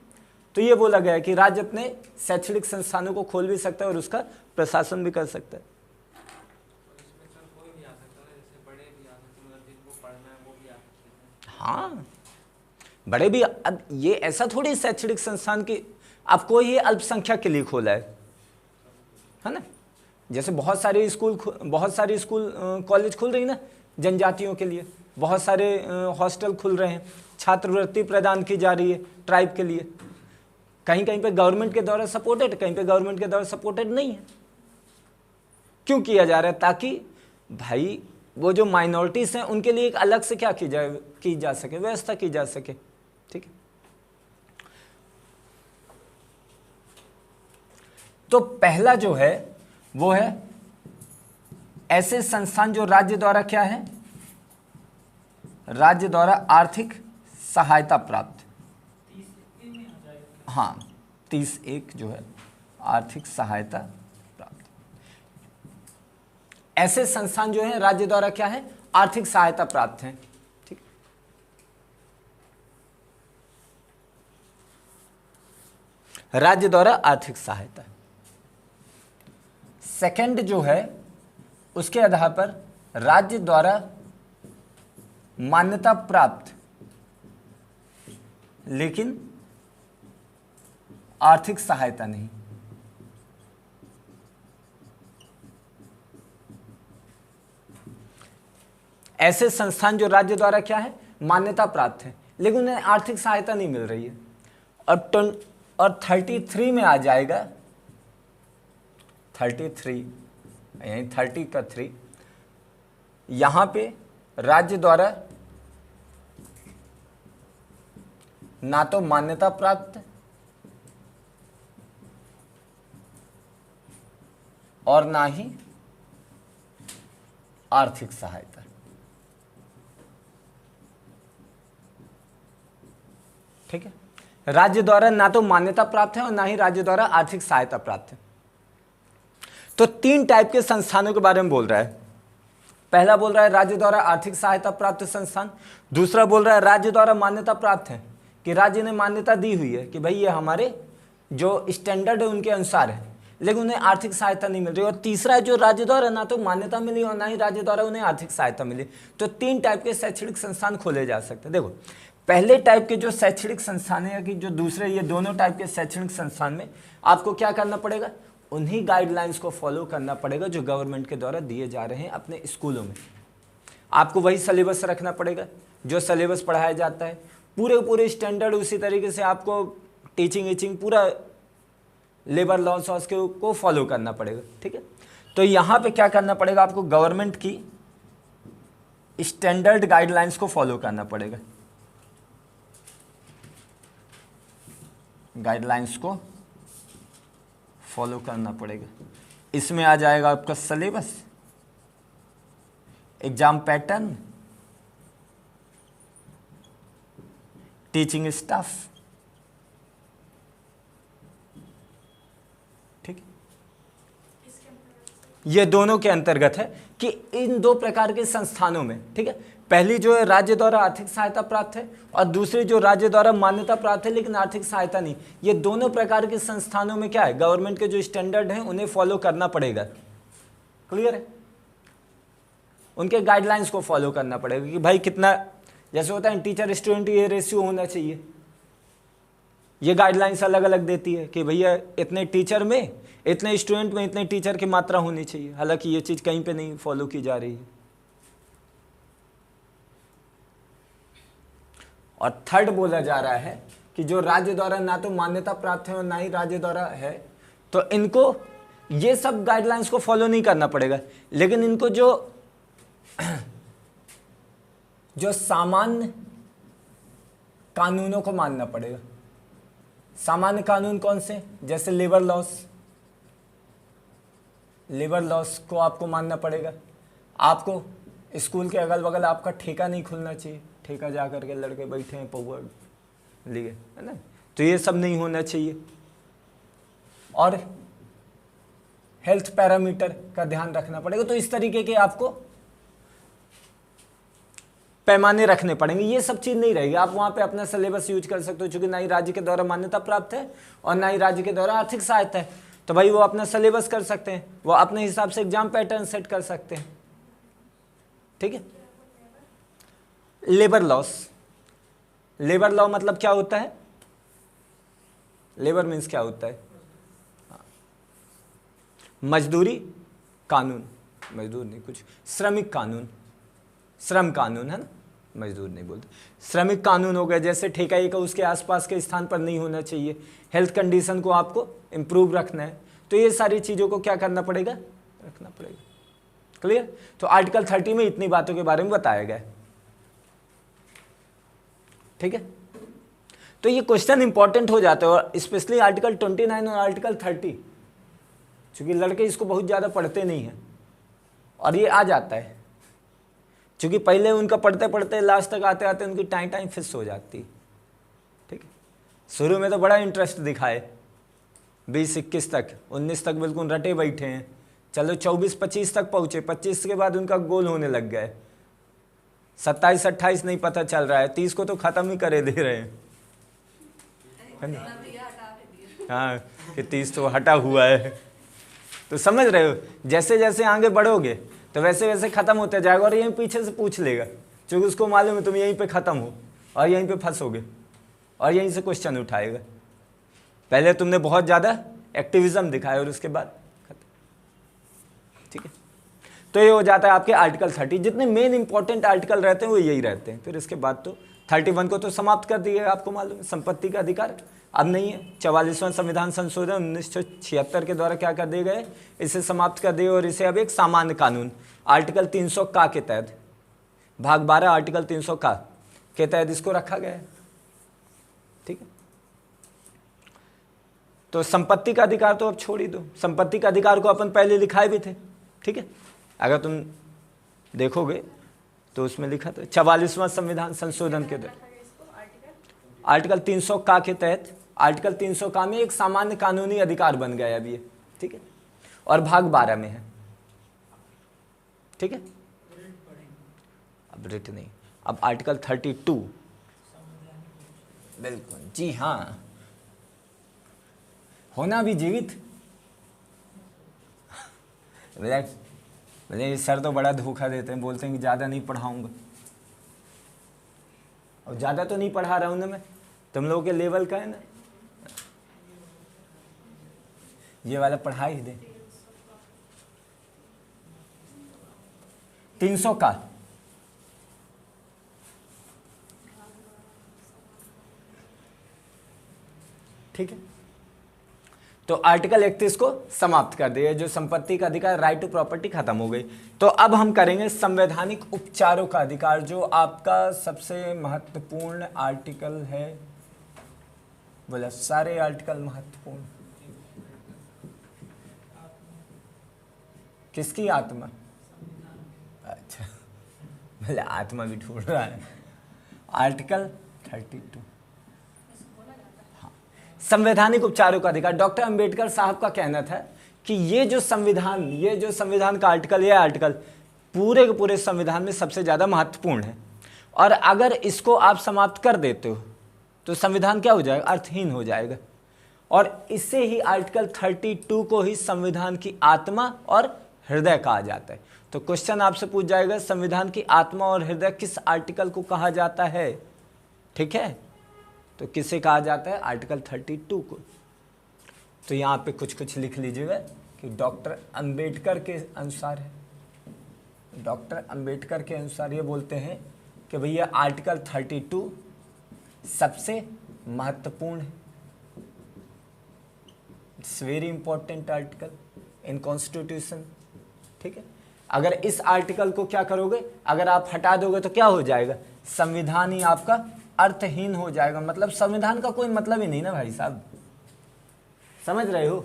तो ये बोला गया है कि राज्य अपने शैक्षणिक संस्थानों को खोल भी सकता है और उसका प्रशासन भी कर सकता है। हाँ, बड़े भी। अब ये ऐसा थोड़ी शैक्षणिक संस्थान की आपको ये अल्पसंख्यक के लिए खोला है ना। जैसे बहुत सारे स्कूल कॉलेज खुल रही ना जनजातियों के लिए, बहुत सारे हॉस्टल खुल रहे हैं, छात्रवृत्ति प्रदान की जा रही है ट्राइब के लिए। कहीं कहीं पे गवर्नमेंट के द्वारा सपोर्टेड, कहीं पे गवर्नमेंट के द्वारा सपोर्टेड नहीं है। क्यों किया जा रहा है, ताकि भाई वो जो माइनॉरिटीज हैं उनके लिए एक अलग से क्या की जा सके, व्यवस्था की जा सके। ठीक है। तो पहला जो है वो है ऐसे संस्थान जो राज्य द्वारा क्या है, राज्य द्वारा आर्थिक सहायता प्राप्त। हाँ, 30(1) जो है आर्थिक सहायता प्राप्त। ऐसे संस्थान जो है राज्य द्वारा क्या है, आर्थिक सहायता प्राप्त है। ठीक। राज्य द्वारा आर्थिक सहायता। सेकंड जो है उसके आधार पर राज्य द्वारा मान्यता प्राप्त लेकिन आर्थिक सहायता नहीं। ऐसे संस्थान जो राज्य द्वारा क्या है, मान्यता प्राप्त है, लेकिन उन्हें आर्थिक सहायता नहीं मिल रही है। और 33 में आ जाएगा, 33 यही 30 का 3, यहां पे राज्य द्वारा ना तो मान्यता प्राप्त और ना ही आर्थिक सहायता। ठीक है, राज्य द्वारा ना तो मान्यता प्राप्त है और ना ही राज्य द्वारा आर्थिक सहायता प्राप्त है। तो 3 टाइप के संस्थानों के बारे में बोल रहा है। पहला बोल रहा है राज्य द्वारा आर्थिक सहायता प्राप्त संस्थान, दूसरा बोल रहा है राज्य द्वारा मान्यता प्राप्त है, कि राज्य ने मान्यता दी हुई है कि भाई ये हमारे जो स्टैंडर्ड है उनके अनुसार है, लेकिन उन्हें आर्थिक सहायता नहीं मिल रही। और तीसरा है जो राज्य द्वारा ना तो मान्यता मिली और ना ही राज्य द्वारा उन्हें आर्थिक सहायता मिली। तो 3 टाइप के शैक्षणिक संस्थान खोले जा सकते हैं। देखो, पहले टाइप के जो शैक्षणिक संस्थान है, कि जो दूसरे, ये दोनों टाइप के शैक्षणिक संस्थान में आपको क्या करना पड़ेगा, उन्हीं गाइडलाइंस को फॉलो करना पड़ेगा जो गवर्नमेंट के द्वारा दिए जा रहे हैं अपने स्कूलों में। आपको वही सिलेबस रखना पड़ेगा जो सिलेबस पढ़ाया जाता है, पूरे स्टैंडर्ड उसी तरीके से आपको टीचिंग पूरा लेबर लॉस को फॉलो करना पड़ेगा। ठीक है, तो यहाँ पे क्या करना पड़ेगा, आपको गवर्नमेंट की स्टैंडर्ड गाइडलाइंस को फॉलो करना पड़ेगा। गाइडलाइंस को फॉलो करना पड़ेगा। इसमें आ जाएगा आपका syllabus, exam pattern, teaching staff. ठीक है, ये दोनों के अंतर्गत है कि इन 2 प्रकार के संस्थानों में, ठीक है, पहली जो है राज्य द्वारा आर्थिक सहायता प्राप्त है और दूसरी जो राज्य द्वारा मान्यता प्राप्त है लेकिन आर्थिक सहायता नहीं। ये दोनों प्रकार के संस्थानों में क्या है, गवर्नमेंट के जो स्टैंडर्ड हैं उन्हें फॉलो करना पड़ेगा। क्लियर है, उनके गाइडलाइंस को फॉलो करना पड़ेगा कि भाई कितना, जैसे होता है टीचर स्टूडेंट ये रेशियो होना चाहिए, ये गाइडलाइंस अलग अलग देती है कि भैया इतने टीचर में, इतने स्टूडेंट में इतने टीचर की मात्रा होनी चाहिए। हालांकि ये चीज़ कहीं पे नहीं फॉलो की जा रही है। और थर्ड बोला जा रहा है कि जो राज्य द्वारा ना तो मान्यता प्राप्त है और ना ही राज्य द्वारा है, तो इनको ये सब गाइडलाइंस को फॉलो नहीं करना पड़ेगा, लेकिन इनको जो सामान्य कानूनों को मानना पड़ेगा। सामान्य कानून कौन से, जैसे लेबर लॉस को आपको मानना पड़ेगा। आपको स्कूल के अगल बगल आपका ठेका नहीं खुलना चाहिए, ठेका जा करके लड़के बैठे हैं पौवा लिए, है ना, तो ये सब नहीं होना चाहिए। और हेल्थ पैरामीटर का ध्यान रखना पड़ेगा। तो इस तरीके के आपको पैमाने रखने पड़ेंगे। ये सब चीज़ नहीं रहेगी, आप वहाँ पे अपना सिलेबस यूज कर सकते हो, चूंकि ना ही राज्य के द्वारा मान्यता प्राप्त है और ना ही राज्य के द्वारा आर्थिक सहायता है, तो भाई वो अपना सिलेबस कर सकते हैं, वो अपने हिसाब से एग्जाम पैटर्न सेट कर सकते हैं। ठीक है, लेबर लॉ मतलब क्या होता है, लेबर मीन्स क्या होता है, मजदूरी कानून, मजदूर नहीं, कुछ श्रमिक कानून, श्रम कानून है ना, मजदूर नहीं बोलते, श्रमिक कानून हो गया। जैसे ठेका एक उसके आसपास के स्थान पर नहीं होना चाहिए, हेल्थ कंडीशन को आपको इम्प्रूव रखना है, तो ये सारी चीज़ों को क्या करना पड़ेगा, रखना पड़ेगा। क्लियर, तो आर्टिकल 30 में इतनी बातों के बारे में बताया गया है। ठीक है, तो ये क्वेश्चन इंपॉर्टेंट हो जाता है, और स्पेशली आर्टिकल 29 और आर्टिकल 30, क्योंकि लड़के इसको बहुत ज़्यादा पढ़ते नहीं हैं और ये आ जाता है, क्योंकि पहले उनका पढ़ते पढ़ते लास्ट तक आते आते उनकी टाइम फिक्स हो जाती है। ठीक है, शुरू में तो बड़ा इंटरेस्ट दिखाए, 20-21 तक, 19 तक बिल्कुल रटे बैठे हैं, चलो 24-25 तक पहुँचे, 25 के बाद उनका गोल होने लग गए, 27-28 नहीं पता चल रहा है, 30 को तो ख़त्म ही करे दे रहे हैं, है ना, हाँ कि 30 तो हटा हुआ है। तो समझ रहे हो, जैसे जैसे आगे बढ़ोगे तो वैसे वैसे ख़त्म होता जाएगा, और यहीं पीछे से पूछ लेगा, क्योंकि उसको मालूम है तुम यहीं पे ख़त्म हो और यहीं पे फंसोगे और यहीं से क्वेश्चन उठाएगा। पहले तुमने बहुत ज़्यादा एक्टिविज्म दिखाया और उसके बाद खत्म। ठीक है, तो ये हो जाता है आपके आर्टिकल 30। जितने मेन इंपॉर्टेंट आर्टिकल रहते हैं वो यही रहते हैं। फिर इसके बाद तो 31 को तो समाप्त कर दिए, आपको मालूम है, संपत्ति का अधिकार अब नहीं है। 44वां संविधान संशोधन 1976 के द्वारा क्या कर दिए गए, इसे समाप्त कर दिए और इसे अब एक सामान्य कानून आर्टिकल 300 का के तहत, भाग 12 आर्टिकल 300 का के तहत इसको रखा गया है। ठीक है, तो संपत्ति का अधिकार तो अब छोड़ ही दो, संपत्ति का अधिकार को अपन पहले लिखाए भी थे। ठीक है, अगर तुम देखोगे तो उसमें लिखा था 44वां संविधान संशोधन के तहत आर्टिकल 300 का के तहत, आर्टिकल 300 का में एक सामान्य कानूनी अधिकार बन गया अभी ये। ठीक है, और भाग 12 में है। ठीक है, अब रिट नहीं, अब आर्टिकल 32। बिल्कुल जी हाँ, होना भी जीवित। बोले सर तो बड़ा धोखा देते हैं, बोलते हैं कि ज़्यादा नहीं पढ़ाऊंगा, और ज़्यादा तो नहीं पढ़ा रहा हूं ना मैं, तुम लोगों के लेवल का है ना, ये वाला पढ़ा ही दे। 300 का ठीक है, तो आर्टिकल 31 को समाप्त कर दिया, जो संपत्ति का अधिकार, राइट टू प्रॉपर्टी खत्म हो गई। तो अब हम करेंगे संवैधानिक उपचारों का अधिकार, जो आपका सबसे महत्वपूर्ण आर्टिकल है। बोला सारे आर्टिकल महत्वपूर्ण, किसकी आत्मा? अच्छा, बोले आत्मा भी ढूंढ रहा है। आर्टिकल 32 संवैधानिक उपचारों का अधिकार। डॉक्टर अंबेडकर साहब का कहना था कि ये जो संविधान का आर्टिकल, ये आर्टिकल पूरे के पूरे संविधान में सबसे ज़्यादा महत्वपूर्ण है, और अगर इसको आप समाप्त कर देते हो तो संविधान क्या हो जाएगा, अर्थहीन हो जाएगा। और इससे ही आर्टिकल 32 को ही संविधान की आत्मा और हृदय कहा जाता है। तो क्वेश्चन आपसे पूछ जाएगा, संविधान की आत्मा और हृदय किस आर्टिकल को कहा जाता है? ठीक है, तो किसे कहा जाता है? आर्टिकल 32 को। तो यहाँ पे कुछ कुछ लिख लीजिएगा कि डॉक्टर अंबेडकर के अनुसार है, डॉक्टर अंबेडकर के अनुसार ये बोलते हैं कि भैया आर्टिकल 32 सबसे महत्वपूर्ण है। It's very important article in constitution. ठीक है, अगर इस आर्टिकल को क्या करोगे, अगर आप हटा दोगे तो क्या हो जाएगा, संविधान ही आपका अर्थहीन हो जाएगा। मतलब संविधान का कोई मतलब ही नहीं ना भाई साहब, समझ रहे हो?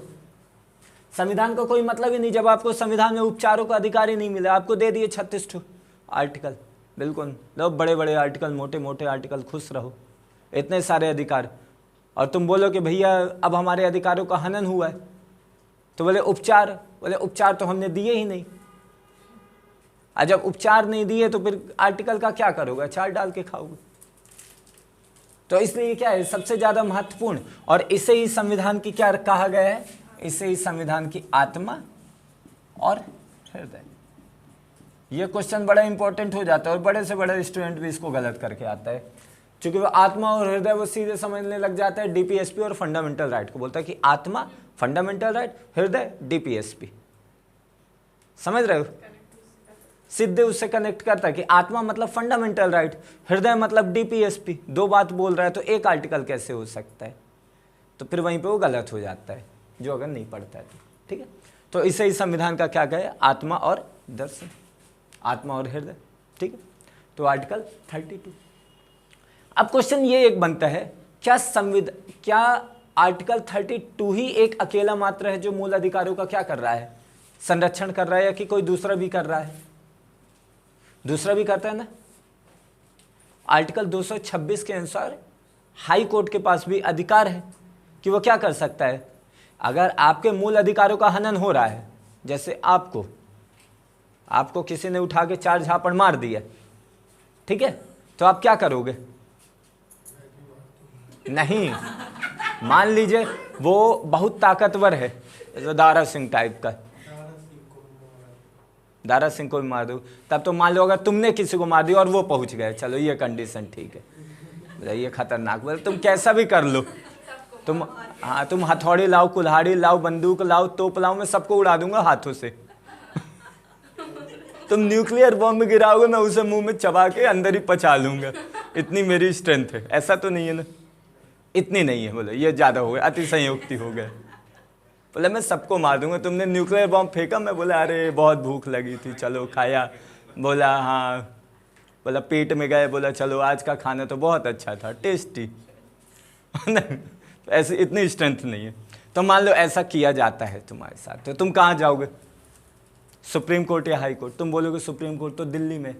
संविधान का कोई मतलब ही नहीं जब आपको संविधान में उपचारों का अधिकार ही नहीं मिला। आपको दे दिए 36 आर्टिकल, बिल्कुल लो बड़े बड़े आर्टिकल, मोटे मोटे आर्टिकल, खुश रहो, इतने सारे अधिकार, और तुम बोलो कि भैया अब हमारे अधिकारों का हनन हुआ है। तो बोले उपचार, बोले उपचार तो हमने दिए ही नहीं। और जब उपचार नहीं दिए तो फिर आर्टिकल का क्या करोगे, अचार डाल के खाओगे। तो इसलिए क्या है, सबसे ज्यादा महत्वपूर्ण, और इसे ही संविधान की क्या कहा गया है, इसे ही संविधान की आत्मा और हृदय। ये क्वेश्चन बड़ा इंपॉर्टेंट हो जाता है, और बड़े से बड़े स्टूडेंट भी इसको गलत करके आता है, क्योंकि वो आत्मा और हृदय वो सीधे समझने लग जाता है डीपीएसपी और फंडामेंटल राइट को। बोलता है कि आत्मा फंडामेंटल राइट, हृदय डीपीएसपी। समझ रहे हो? सीधे उससे कनेक्ट करता है कि आत्मा मतलब फंडामेंटल राइट, हृदय मतलब डीपीएसपी। दो बात बोल रहा है तो एक आर्टिकल कैसे हो सकता है? तो फिर वहीं पे वो गलत हो जाता है, जो अगर नहीं पढ़ता है तो। ठीक है, तो इसे ही संविधान का क्या कहे, आत्मा और दर्शन, आत्मा और हृदय। ठीक है, तो आर्टिकल 32। अब क्वेश्चन ये एक बनता है, क्या आर्टिकल 32 ही एक अकेला मात्र है जो मूल अधिकारों का क्या कर रहा है, संरक्षण कर रहा है, या कि कोई दूसरा भी कर रहा है? दूसरा भी करता है ना। आर्टिकल 226 के अनुसार हाई कोर्ट के पास भी अधिकार है कि वो क्या कर सकता है, अगर आपके मूल अधिकारों का हनन हो रहा है, जैसे आपको किसी ने उठा के 4 झापड़ मार दिया, ठीक है, तो आप क्या करोगे? नहीं, मान लीजिए वो बहुत ताकतवर है, दारा सिंह टाइप का, दारा सिंह को भी मार दो, तब तो मान लो अगर तुमने किसी को मार दिया और वो पहुंच गए, चलो ये कंडीशन ठीक है, ये खतरनाक, बोले तुम कैसा भी कर लो, तुम, हाँ तुम हथौड़ी लाओ, कुल्हाड़ी लाओ, बंदूक लाओ, तोप लाओ, मैं सबको उड़ा दूंगा हाथों से। तुम न्यूक्लियर बॉम्ब गिराओगे, मैं उसे मुंह में चबा के अंदर ही पचा लूंगा, इतनी मेरी स्ट्रेंथ है। ऐसा तो नहीं है ना, इतनी नहीं है। बोले ये ज्यादा हो गया, अतिशयोक्ति हो गया। बोले मैं सबको मार दूंगा, तुमने न्यूक्लियर बॉम्ब फेंका। मैं बोला अरे बहुत भूख लगी थी, चलो खाया। बोला हाँ। बोला पेट में गए। बोला चलो आज का खाना तो बहुत अच्छा था, टेस्टी। ऐसे इतनी स्ट्रेंथ नहीं है। तो मान लो ऐसा किया जाता है तुम्हारे साथ, तो तुम कहाँ जाओगे? सुप्रीम कोर्ट या हाई कोर्ट? तुम बोलोगे सुप्रीम कोर्ट तो दिल्ली में।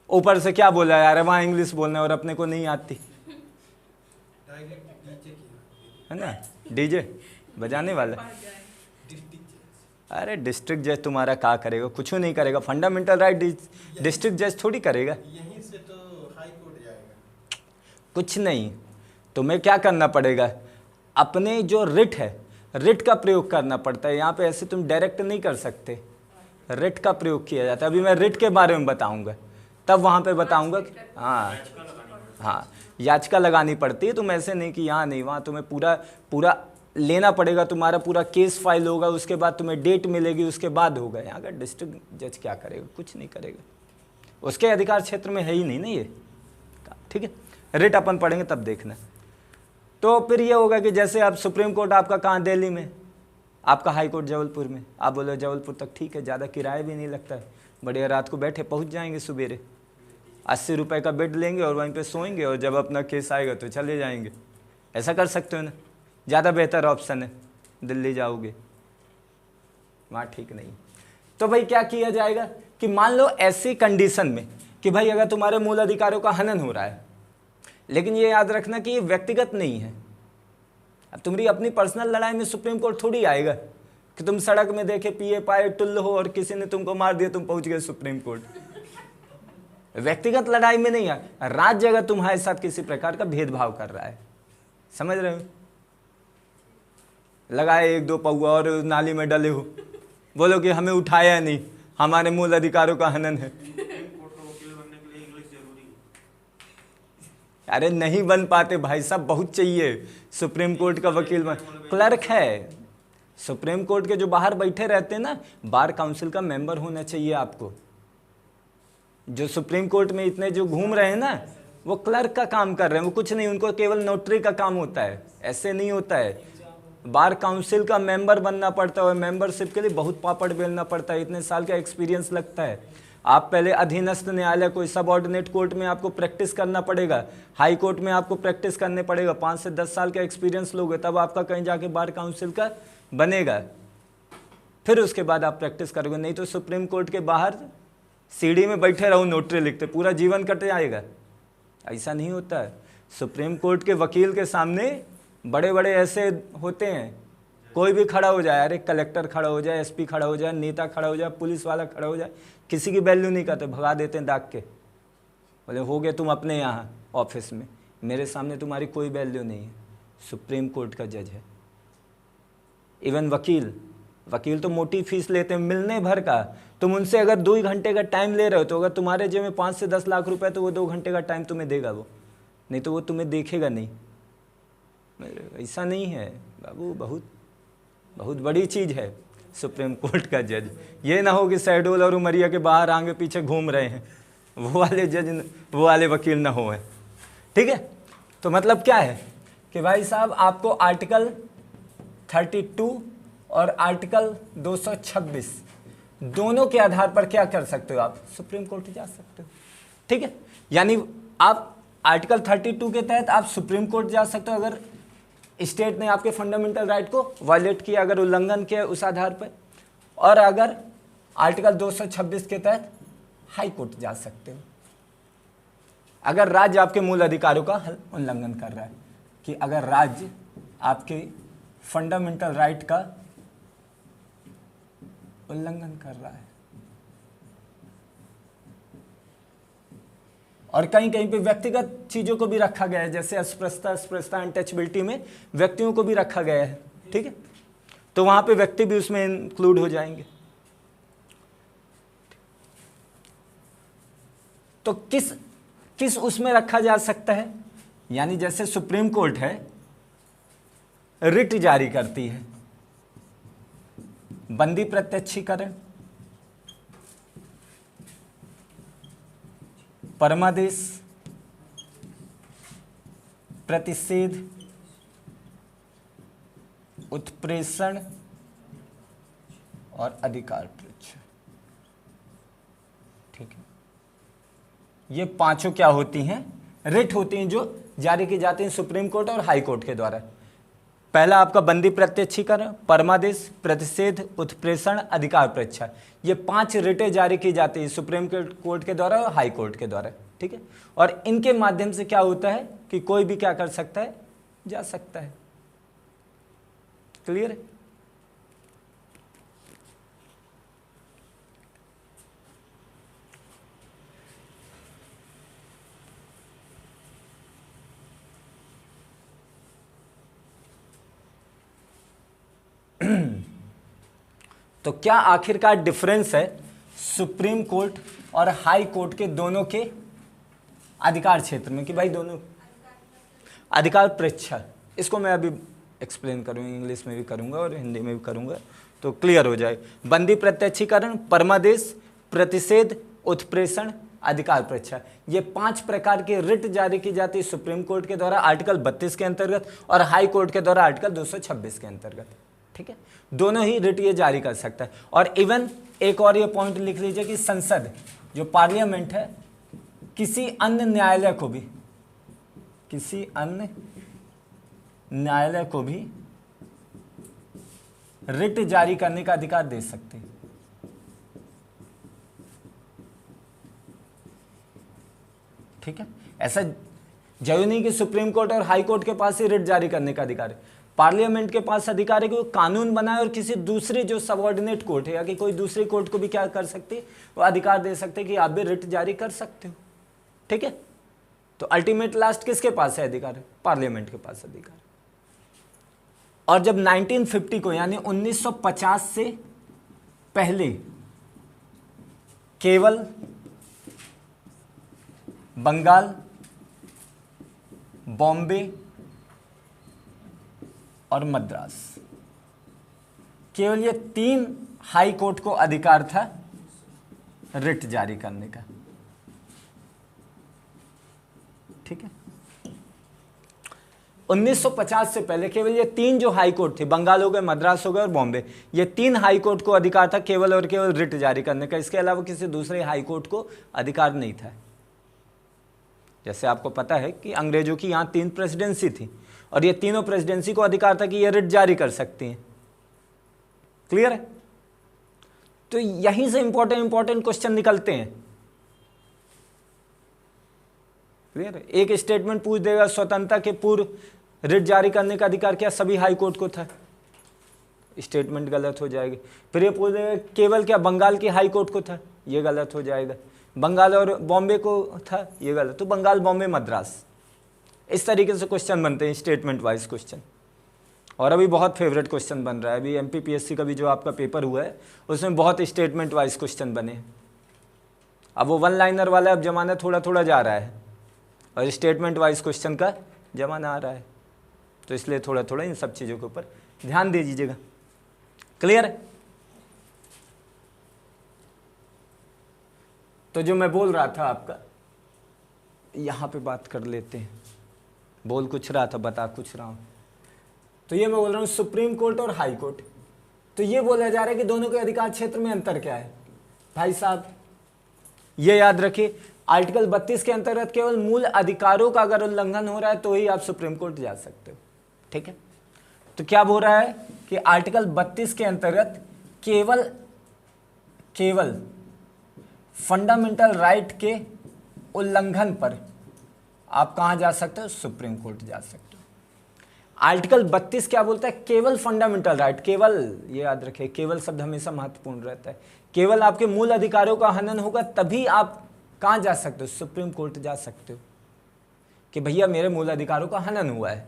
ऊपर से क्या बोला यार, वहाँ इंग्लिश बोलना और अपने को नहीं आती है ना, डीजे बजाने वाला। अरे डिस्ट्रिक्ट जज तुम्हारा क्या करेगा? कुछ नहीं करेगा। फंडामेंटल राइट डिस्ट्रिक्ट जज थोड़ी करेगा। यहीं से तो हाई कोर्ट जाएगा। कुछ नहीं, तुम्हें क्या करना पड़ेगा, अपने जो रिट है, रिट का प्रयोग करना पड़ता है। यहाँ पे ऐसे तुम डायरेक्ट नहीं कर सकते, रिट का प्रयोग किया जाता है। अभी मैं रिट के बारे में बताऊंगा, तब वहाँ पे बताऊंगा। हाँ याचिका लगानी पड़ती है। तुम ऐसे नहीं कि यहाँ नहीं, वहाँ तुम्हें पूरा पूरा लेना पड़ेगा। तुम्हारा पूरा केस फाइल होगा, उसके बाद तुम्हें डेट मिलेगी, उसके बाद होगा। यहाँ का डिस्ट्रिक्ट जज क्या करेगा? कुछ नहीं करेगा, उसके अधिकार क्षेत्र में है ही नहीं ना ये। ठीक है, रिट अपन पढ़ेंगे तब देखना। तो फिर ये होगा कि जैसे आप सुप्रीम कोर्ट आपका कहाँ, दिल्ली में, आपका हाई कोर्ट जबलपुर में। आप बोलो जबलपुर तक ठीक है, ज़्यादा किराया भी नहीं लगता है, बढ़िया, रात को बैठे पहुँच जाएंगे, सवेरे 80 रुपये का बेड लेंगे और वहीं पे सोएंगे, और जब अपना केस आएगा तो चले जाएंगे। ऐसा कर सकते हो ना, ज़्यादा बेहतर ऑप्शन है। दिल्ली जाओगे, वहाँ ठीक नहीं। तो भाई क्या किया जाएगा कि मान लो ऐसी कंडीशन में कि भाई अगर तुम्हारे मूल अधिकारों का हनन हो रहा है, लेकिन ये याद रखना कि ये व्यक्तिगत नहीं है। अब तुम्हारी अपनी पर्सनल लड़ाई में सुप्रीम कोर्ट थोड़ी आएगा कि तुम सड़क में देखे पिए पाए टुल्ल हो और किसी ने तुमको मार दिया, तुम पहुंच गए सुप्रीम कोर्ट। व्यक्तिगत लड़ाई में नहीं है, राज्य अगर तुम्हारे साथ किसी प्रकार का भेदभाव कर रहा है, समझ रहे हो, लगाए 1-2 पौआ और नाली में डले हो, बोलो कि हमें उठाया नहीं, हमारे मूल अधिकारों का हनन है। अरे नहीं बन पाते भाई साहब, बहुत चाहिए सुप्रीम कोर्ट का वकील क्लर्क है। सुप्रीम कोर्ट के जो बाहर बैठे रहते हैं ना, बार काउंसिल का मेंबर होना चाहिए आपको। जो सुप्रीम कोर्ट में इतने जो घूम रहे हैं ना, वो क्लर्क का काम कर रहे हैं, वो कुछ नहीं, उनको केवल नोटरी का काम होता है। ऐसे नहीं होता है, बार काउंसिल का मेंबर बनना पड़ता है, मेंबरशिप के लिए बहुत पापड़ बेलना पड़ता है, इतने साल का एक्सपीरियंस लगता है। आप पहले अधीनस्थ न्यायालय, कोई सबऑर्डिनेट कोर्ट में आपको प्रैक्टिस करना पड़ेगा, हाई कोर्ट में आपको प्रैक्टिस करने पड़ेगा, 5 से 10 साल का एक्सपीरियंस लोगे, तब आपका कहीं जाके बार काउंसिल का बनेगा, फिर उसके बाद आप प्रैक्टिस करोगे। नहीं तो सुप्रीम कोर्ट के बाहर सीढ़ी में बैठे रहो नोटरी लिखते, पूरा जीवन कट जाएगा। ऐसा नहीं होता है। सुप्रीम कोर्ट के वकील के सामने बड़े बड़े ऐसे होते हैं, कोई भी खड़ा हो जाए, अरे कलेक्टर खड़ा हो जाए, एसपी खड़ा हो जाए, नेता खड़ा हो जाए, पुलिस वाला खड़ा हो जाए, किसी की वैल्यू नहीं करते, भगा देते हैं दाग के। बोले हो गए तुम अपने यहाँ ऑफिस में, मेरे सामने तुम्हारी कोई वैल्यू नहीं है। सुप्रीम कोर्ट का जज है। इवन वकील तो मोटी फीस लेते हैं मिलने भर का। तुम उनसे अगर 2 घंटे का टाइम ले रहे हो, तो अगर तुम्हारे जेब में 5 से 10 लाख रुपए, तो वो 2 घंटे का टाइम तुम्हें देगा वो, नहीं तो वो तुम्हें देखेगा नहीं। ऐसा नहीं है बाबू, बहुत बहुत बड़ी चीज़ है सुप्रीम कोर्ट का जज। ये ना हो कि शहडोल और उमरिया के बाहर आगे पीछे घूम रहे हैं, वो वाले जज, वो वाले वकील ना हो। ठीक है, तो मतलब क्या है कि भाई साहब आपको आर्टिकल 32 और आर्टिकल 226 दोनों के आधार पर क्या कर सकते हो, आप सुप्रीम कोर्ट जा सकते हो। ठीक है, यानी आप आर्टिकल 32 के तहत आप सुप्रीम कोर्ट जा सकते हो अगर स्टेट ने आपके फंडामेंटल राइट को वायलेट किया, अगर उल्लंघन किया उस आधार पर, और अगर आर्टिकल 226 के तहत हाई कोर्ट जा सकते हो अगर राज्य आपके मूल अधिकारों का उल्लंघन कर रहा है, कि अगर राज्य आपके फंडामेंटल राइट का उल्लंघन कर रहा है। और कहीं कहीं पे व्यक्तिगत चीजों को भी रखा गया है, जैसे अस्पृश्यता अनटचबिलिटी में व्यक्तियों को भी रखा गया है। ठीक है, तो वहां पे व्यक्ति भी उसमें इंक्लूड हो जाएंगे। तो किस उसमें रखा जा सकता है, यानी जैसे सुप्रीम कोर्ट है, रिट जारी करती है। बंदी प्रत्यक्षीकरण, परमादेश, प्रतिषेध, उत्प्रेषण और अधिकार परीक्षा। ठीक है, ये पांचों क्या होती हैं? रिट होती हैं, जो जारी की जाती हैं सुप्रीम कोर्ट और हाई कोर्ट के द्वारा। पहला आपका बंदी प्रत्यक्षीकरण, परमादेश, प्रतिषेध, उत्प्रेषण, अधिकार परीक्षा। ये 5 रिटें जारी की जाती हैं सुप्रीम कोर्ट के द्वारा और हाई कोर्ट के द्वारा। ठीक है, और इनके माध्यम से क्या होता है कि कोई भी क्या कर सकता है? जा सकता है। क्लियर है? तो क्या आखिरकार डिफरेंस है सुप्रीम कोर्ट और हाई कोर्ट के दोनों के अधिकार क्षेत्र में? कि भाई दोनों अधिकार परीक्षा, इसको मैं अभी एक्सप्लेन करूँगा, इंग्लिश में भी करूँगा और हिंदी में भी करूँगा, तो क्लियर हो जाए। बंदी प्रत्यक्षीकरण, परमादेश, प्रतिषेध, उत्प्रेषण, अधिकार परीक्षा, ये 5 प्रकार के रिट जारी की जाती है सुप्रीम कोर्ट के द्वारा आर्टिकल 32 के अंतर्गत और हाई कोर्ट के द्वारा आर्टिकल 226 के अंतर्गत। ठीक है, दोनों ही रिट ये जारी कर सकता है। और इवन एक और ये पॉइंट लिख लीजिए कि संसद, जो पार्लियामेंट है, किसी अन्य न्यायालय को भी, किसी अन्य न्यायालय को भी रिट जारी करने का अधिकार दे सकते हैं। ठीक है, ऐसा जरूरी नहीं कि सुप्रीम कोर्ट और हाई कोर्ट के पास ही रिट जारी करने का अधिकार है। पार्लियामेंट के पास अधिकार है कि वो कानून बनाए और किसी दूसरी जो सबऑर्डिनेट कोर्ट है या कि कोई दूसरी कोर्ट को भी क्या कर सकती है? वो अधिकार दे सकते हैं कि आप भी रिट जारी कर सकते हो। ठीक है, तो अल्टीमेट लास्ट किसके पास है अधिकार? पार्लियामेंट के पास अधिकार। और जब 1950 को यानी 1950 से पहले केवल बंगाल, बॉम्बे और मद्रास, केवल ये 3 हाई कोर्ट को अधिकार था रिट जारी करने का। ठीक है, 1950 से पहले केवल ये 3 जो हाई कोर्ट थे, बंगाल हो गए, मद्रास हो गए और बॉम्बे, ये 3 हाई कोर्ट को अधिकार था केवल और केवल रिट जारी करने का। इसके अलावा किसी दूसरे हाई कोर्ट को अधिकार नहीं था। जैसे आपको पता है कि अंग्रेजों की यहाँ 3 प्रेसिडेंसी थी और ये तीनों प्रेसिडेंसी को अधिकार था कि ये रिट जारी कर सकती हैं। क्लियर है? तो यहीं से इंपॉर्टेंट क्वेश्चन निकलते हैं। क्लियर है? एक स्टेटमेंट पूछ देगा, स्वतंत्रता के पूर्व रिट जारी करने का अधिकार क्या सभी हाई कोर्ट को था? स्टेटमेंट गलत हो जाएगी। फिर ये पूछ देगा केवल क्या बंगाल के हाई कोर्ट को था? ये गलत हो जाएगा। बंगाल और बॉम्बे को था? ये गलत। तो बंगाल, बॉम्बे, मद्रास, इस तरीके से क्वेश्चन बनते हैं, स्टेटमेंट वाइज क्वेश्चन। और अभी बहुत फेवरेट क्वेश्चन बन रहा है। अभी एमपीपीएससी का भी जो आपका पेपर हुआ है उसमें बहुत स्टेटमेंट वाइज क्वेश्चन बने। अब वो 1 लाइनर वाला अब जमाना थोड़ा थोड़ा जा रहा है और स्टेटमेंट वाइज क्वेश्चन का जमाना आ रहा है, तो इसलिए थोड़ा थोड़ा इन सब चीज़ों के ऊपर ध्यान दे दीजिएगा। क्लियर है? तो जो मैं बोल रहा था आपका, यहाँ पे बात कर लेते हैं। बोल कुछ रहा था, बता कुछ रहा हूँ। तो ये मैं बोल रहा हूँ सुप्रीम कोर्ट और हाई कोर्ट। तो ये बोला जा रहा है कि दोनों के अधिकार क्षेत्र में अंतर क्या है? भाई साहब ये याद रखिए, आर्टिकल 32 के अंतर्गत केवल मूल अधिकारों का अगर उल्लंघन हो रहा है तो ही आप सुप्रीम कोर्ट जा सकते हो। ठीक है, तो क्या बोल रहा है कि आर्टिकल 32 के अंतर्गत केवल फंडामेंटल राइट के उल्लंघन पर आप कहां जा सकते हो? सुप्रीम कोर्ट जा सकते हो। आर्टिकल 32 क्या बोलता है? केवल फंडामेंटल राइट, केवल, ये याद रखिए, केवल शब्द हमेशा महत्वपूर्ण रहता है। केवल आपके मूल अधिकारों का हनन होगा तभी आप कहां जा सकते हो? सुप्रीम कोर्ट जा सकते हो कि भैया मेरे मूल अधिकारों का हनन हुआ है।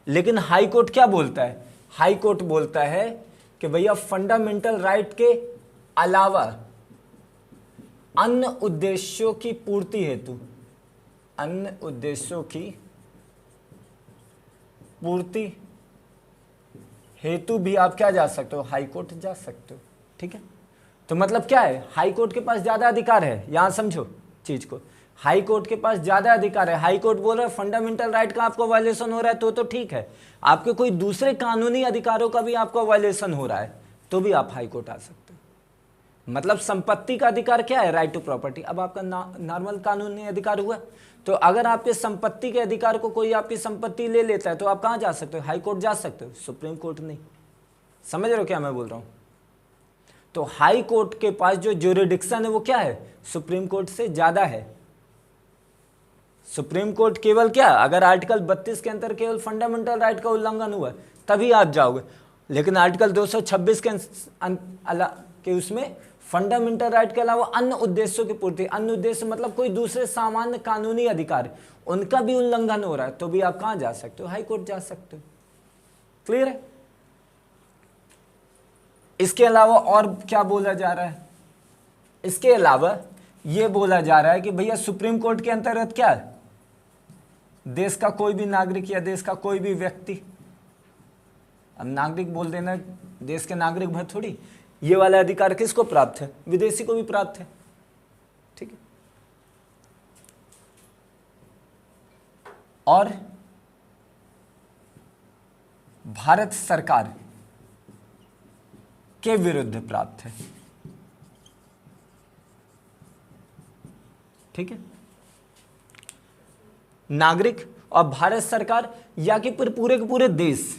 लेकिन हाई कोर्ट क्या बोलता है? हाई कोर्ट बोलता है कि भैया फंडामेंटल राइट के अलावा अन्य उद्देश्यों की पूर्ति हेतु, अन्य उद्देश्यों की पूर्ति हेतु भी आप क्या जा सकते हो, हाई कोर्ट जा सकते हो। ठीक है, तो मतलब क्या है, हाई कोर्ट के पास ज्यादा अधिकार है, यहां समझो चीज को, हाई कोर्ट के पास ज्यादा अधिकार है। हाई कोर्ट बोल रहा है फंडामेंटल राइट का आपको वायलेशन हो रहा है तो ठीक है, आपके कोई दूसरे कानूनी अधिकारों का भी आपको वायलेशन हो रहा है तो भी आप हाई कोर्ट आ सकते हो। मतलब संपत्ति का अधिकार क्या है, राइट टू प्रॉपर्टी। अब आपका नॉर्मल कानूनी अधिकार हुआ, तो अगर आपके संपत्ति के अधिकार को कोई आपकी संपत्ति ले लेता है तो आप कहां जा सकते हो, हाई कोर्ट जा सकते हो, सुप्रीम कोर्ट नहीं। समझ रहे हो क्या मैं बोल रहा हूं। तो हाई कोर्ट के पास जो ज्यूरिडिक्शन है वो क्या है, सुप्रीम कोर्ट से ज्यादा है। सुप्रीम कोर्ट केवल क्या, अगर आर्टिकल 32 के अंदर केवल फंडामेंटल राइट का उल्लंघन हुआ तभी आप जाओगे, लेकिन आर्टिकल 226 के उसमें फंडामेंटल राइट के अलावा अन्य उद्देश्यों की पूर्ति, अन्य उद्देश्य मतलब कोई दूसरे सामान्य कानूनी अधिकार उनका भी उल्लंघन हो रहा है तो भी आप कहां जा सकते हो, हाई कोर्ट जा सकते हो। क्लियर है। इसके अलावा और क्या बोला जा रहा है, इसके अलावा यह बोला जा रहा है कि भैया सुप्रीम कोर्ट के अंतर्गत क्या है, देश का कोई भी नागरिक या देश का कोई भी व्यक्ति, अब नागरिक बोल देना, देश के नागरिक भर थोड़ी, ये वाला अधिकार किसको प्राप्त है, विदेशी को भी प्राप्त है। ठीक है, और भारत सरकार के विरुद्ध प्राप्त है। ठीक है, नागरिक और भारत सरकार या कि पूरे के पूरे देश,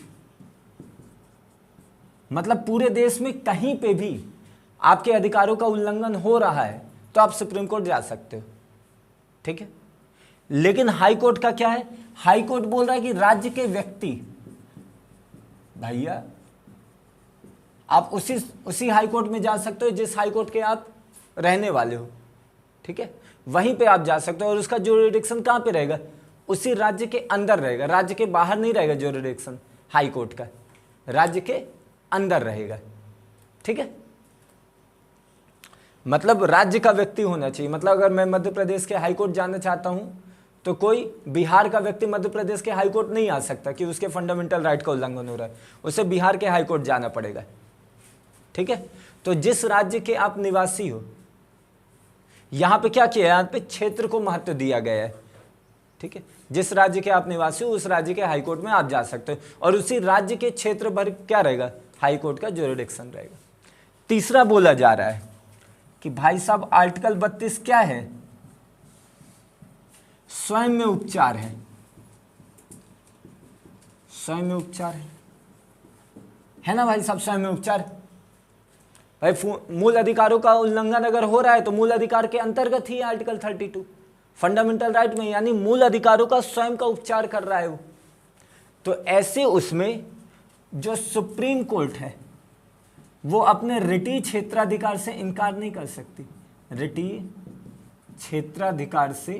मतलब पूरे देश में कहीं पे भी आपके अधिकारों का उल्लंघन हो रहा है तो आप सुप्रीम कोर्ट जा सकते हो। ठीक है, लेकिन हाई कोर्ट का क्या है, हाई कोर्ट बोल रहा है कि राज्य के व्यक्ति, भैया आप उसी हाई कोर्ट में जा सकते हो जिस हाई कोर्ट के आप रहने वाले हो। ठीक है, वहीं पे आप जा सकते हो, और उसका ज्यूरिडिक्शन कहां पे रहेगा, उसी राज्य के अंदर रहेगा, राज्य के बाहर नहीं रहेगा ज्यूरिडिक्शन हाई कोर्ट का, राज्य के अंदर रहेगा। ठीक है, मतलब राज्य का व्यक्ति होना चाहिए। मतलब अगर मैं मध्य प्रदेश के हाई कोर्ट जाना चाहता हूं तो कोई बिहार का व्यक्ति मध्य प्रदेश के हाई कोर्ट नहीं आ सकता कि उसके फंडामेंटल राइट का उल्लंघन हो रहा है, उसे बिहार के हाई कोर्ट जाना पड़ेगा। ठीक है, तो जिस राज्य के आप निवासी हो, यहां पे क्या किया है, यहां पे क्षेत्र को महत्व दिया गया है। ठीक है, जिस राज्य के आप निवासी हो उस राज्य के हाई कोर्ट में आप जा सकते हो, और उसी राज्य के क्षेत्र भर क्या रहेगा, हाई कोर्ट का ज्यूरिडिक्शन रहेगा। तीसरा बोला जा रहा है कि भाई साहब आर्टिकल 32 क्या है, स्वयं में उपचार है, स्वयं में उपचार है ना भाई साहब, स्वयं में उपचार। भाई मूल अधिकारों का उल्लंघन अगर हो रहा है तो मूल अधिकार के अंतर्गत ही आर्टिकल 32 फंडामेंटल राइट में, यानी मूल अधिकारों का स्वयं का उपचार कर रहा है वो। तो ऐसे उसमें जो सुप्रीम कोर्ट है वो अपने रिटी क्षेत्राधिकार से इनकार नहीं कर सकती, रिटी क्षेत्राधिकार से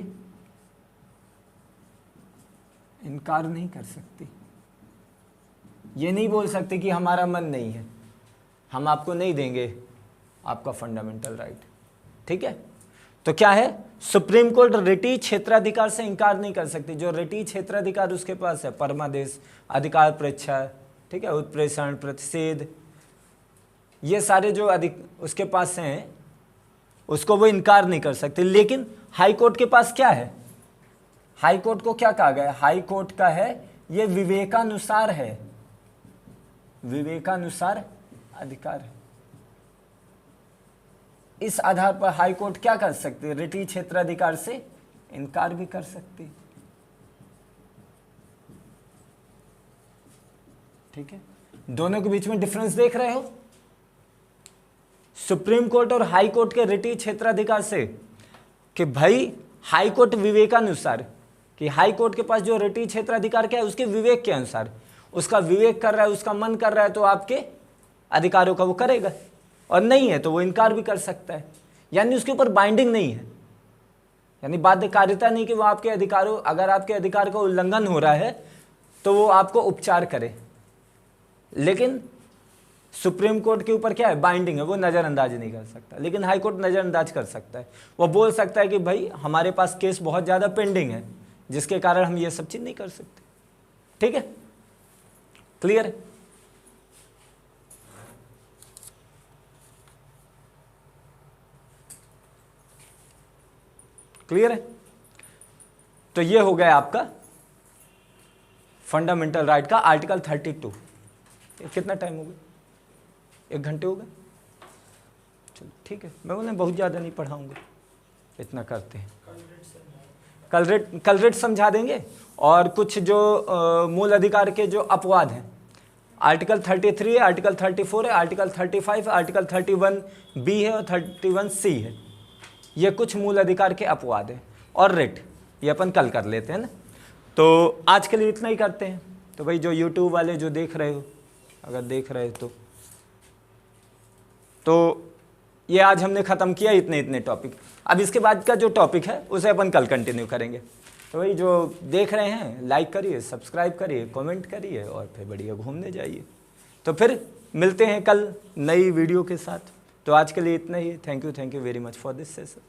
इनकार नहीं कर सकती। ये नहीं बोल सकती कि हमारा मन नहीं है, हम आपको नहीं देंगे आपका फंडामेंटल राइट। ठीक है, तो क्या है, सुप्रीम कोर्ट रिटी क्षेत्राधिकार से इनकार नहीं कर सकती। जो रिटी क्षेत्राधिकार उसके पास है, परमादेश, अधिकार परीक्षा, ठीक है, उत्प्रेषण, प्रतिषेध, ये सारे जो उसके पास हैं उसको वो इनकार नहीं कर सकते। लेकिन हाई कोर्ट के पास क्या है, हाई कोर्ट को क्या कहा गया, हाई कोर्ट का है ये विवेकानुसार है, विवेकानुसार अधिकार है। इस आधार पर हाई कोर्ट क्या कर सकती है, रिटी क्षेत्राधिकार से इनकार भी कर सकती है। ठीक है, दोनों के बीच में डिफरेंस देख रहे हो, सुप्रीम कोर्ट और हाई कोर्ट के रिटी क्षेत्राधिकार से, कि भाई हाई कोर्ट विवेकानुसार, कि हाई कोर्ट के पास जो रिटी क्षेत्राधिकार क्या है, उसके विवेक के अनुसार, उसका विवेक कर रहा है, उसका मन कर रहा है तो आपके अधिकारों का वो करेगा, और नहीं है तो वो इनकार भी कर सकता है। यानी उसके ऊपर बाइंडिंग नहीं है, यानी बाध्यकारिता नहीं कि वो आपके अधिकारों, अगर आपके अधिकार का उल्लंघन हो रहा है तो वो आपको उपचार करे। लेकिन सुप्रीम कोर्ट के ऊपर क्या है, बाइंडिंग है, वो नज़रअंदाज नहीं कर सकता। लेकिन हाई कोर्ट नज़रअंदाज कर सकता है, वो बोल सकता है कि भाई हमारे पास केस बहुत ज़्यादा पेंडिंग है जिसके कारण हम ये सब चीज़ नहीं कर सकते। ठीक है, क्लियर है। क्लियर है? तो ये हो गया आपका फंडामेंटल राइट का आर्टिकल 32। कितना टाइम हो गया? 1 घंटे हो गए। चलो ठीक है, मैं बोला बहुत ज़्यादा नहीं पढ़ाऊंगा, इतना करते हैं। कल रेट समझा देंगे, और कुछ जो मूल अधिकार के जो अपवाद हैं, आर्टिकल 33 है, आर्टिकल 34 है, आर्टिकल 35 है, आर्टिकल 31B है और 31C है। ये कुछ मूल अधिकार के अपवाद हैं। और रेट ये अपन कल कर लेते हैं ना। तो आज के लिए इतना ही करते हैं। तो भाई जो यूट्यूब वाले जो देख रहे हो, अगर देख रहे हो तो ये आज हमने ख़त्म किया इतने टॉपिक। अब इसके बाद का जो टॉपिक है उसे अपन कल कंटिन्यू करेंगे। तो भाई जो देख रहे हैं लाइक करिए, सब्सक्राइब करिए, कमेंट करिए और फिर बढ़िया घूमने जाइए। तो फिर मिलते हैं कल नई वीडियो के साथ। तो आज के लिए इतना ही। Thank you very much for this session.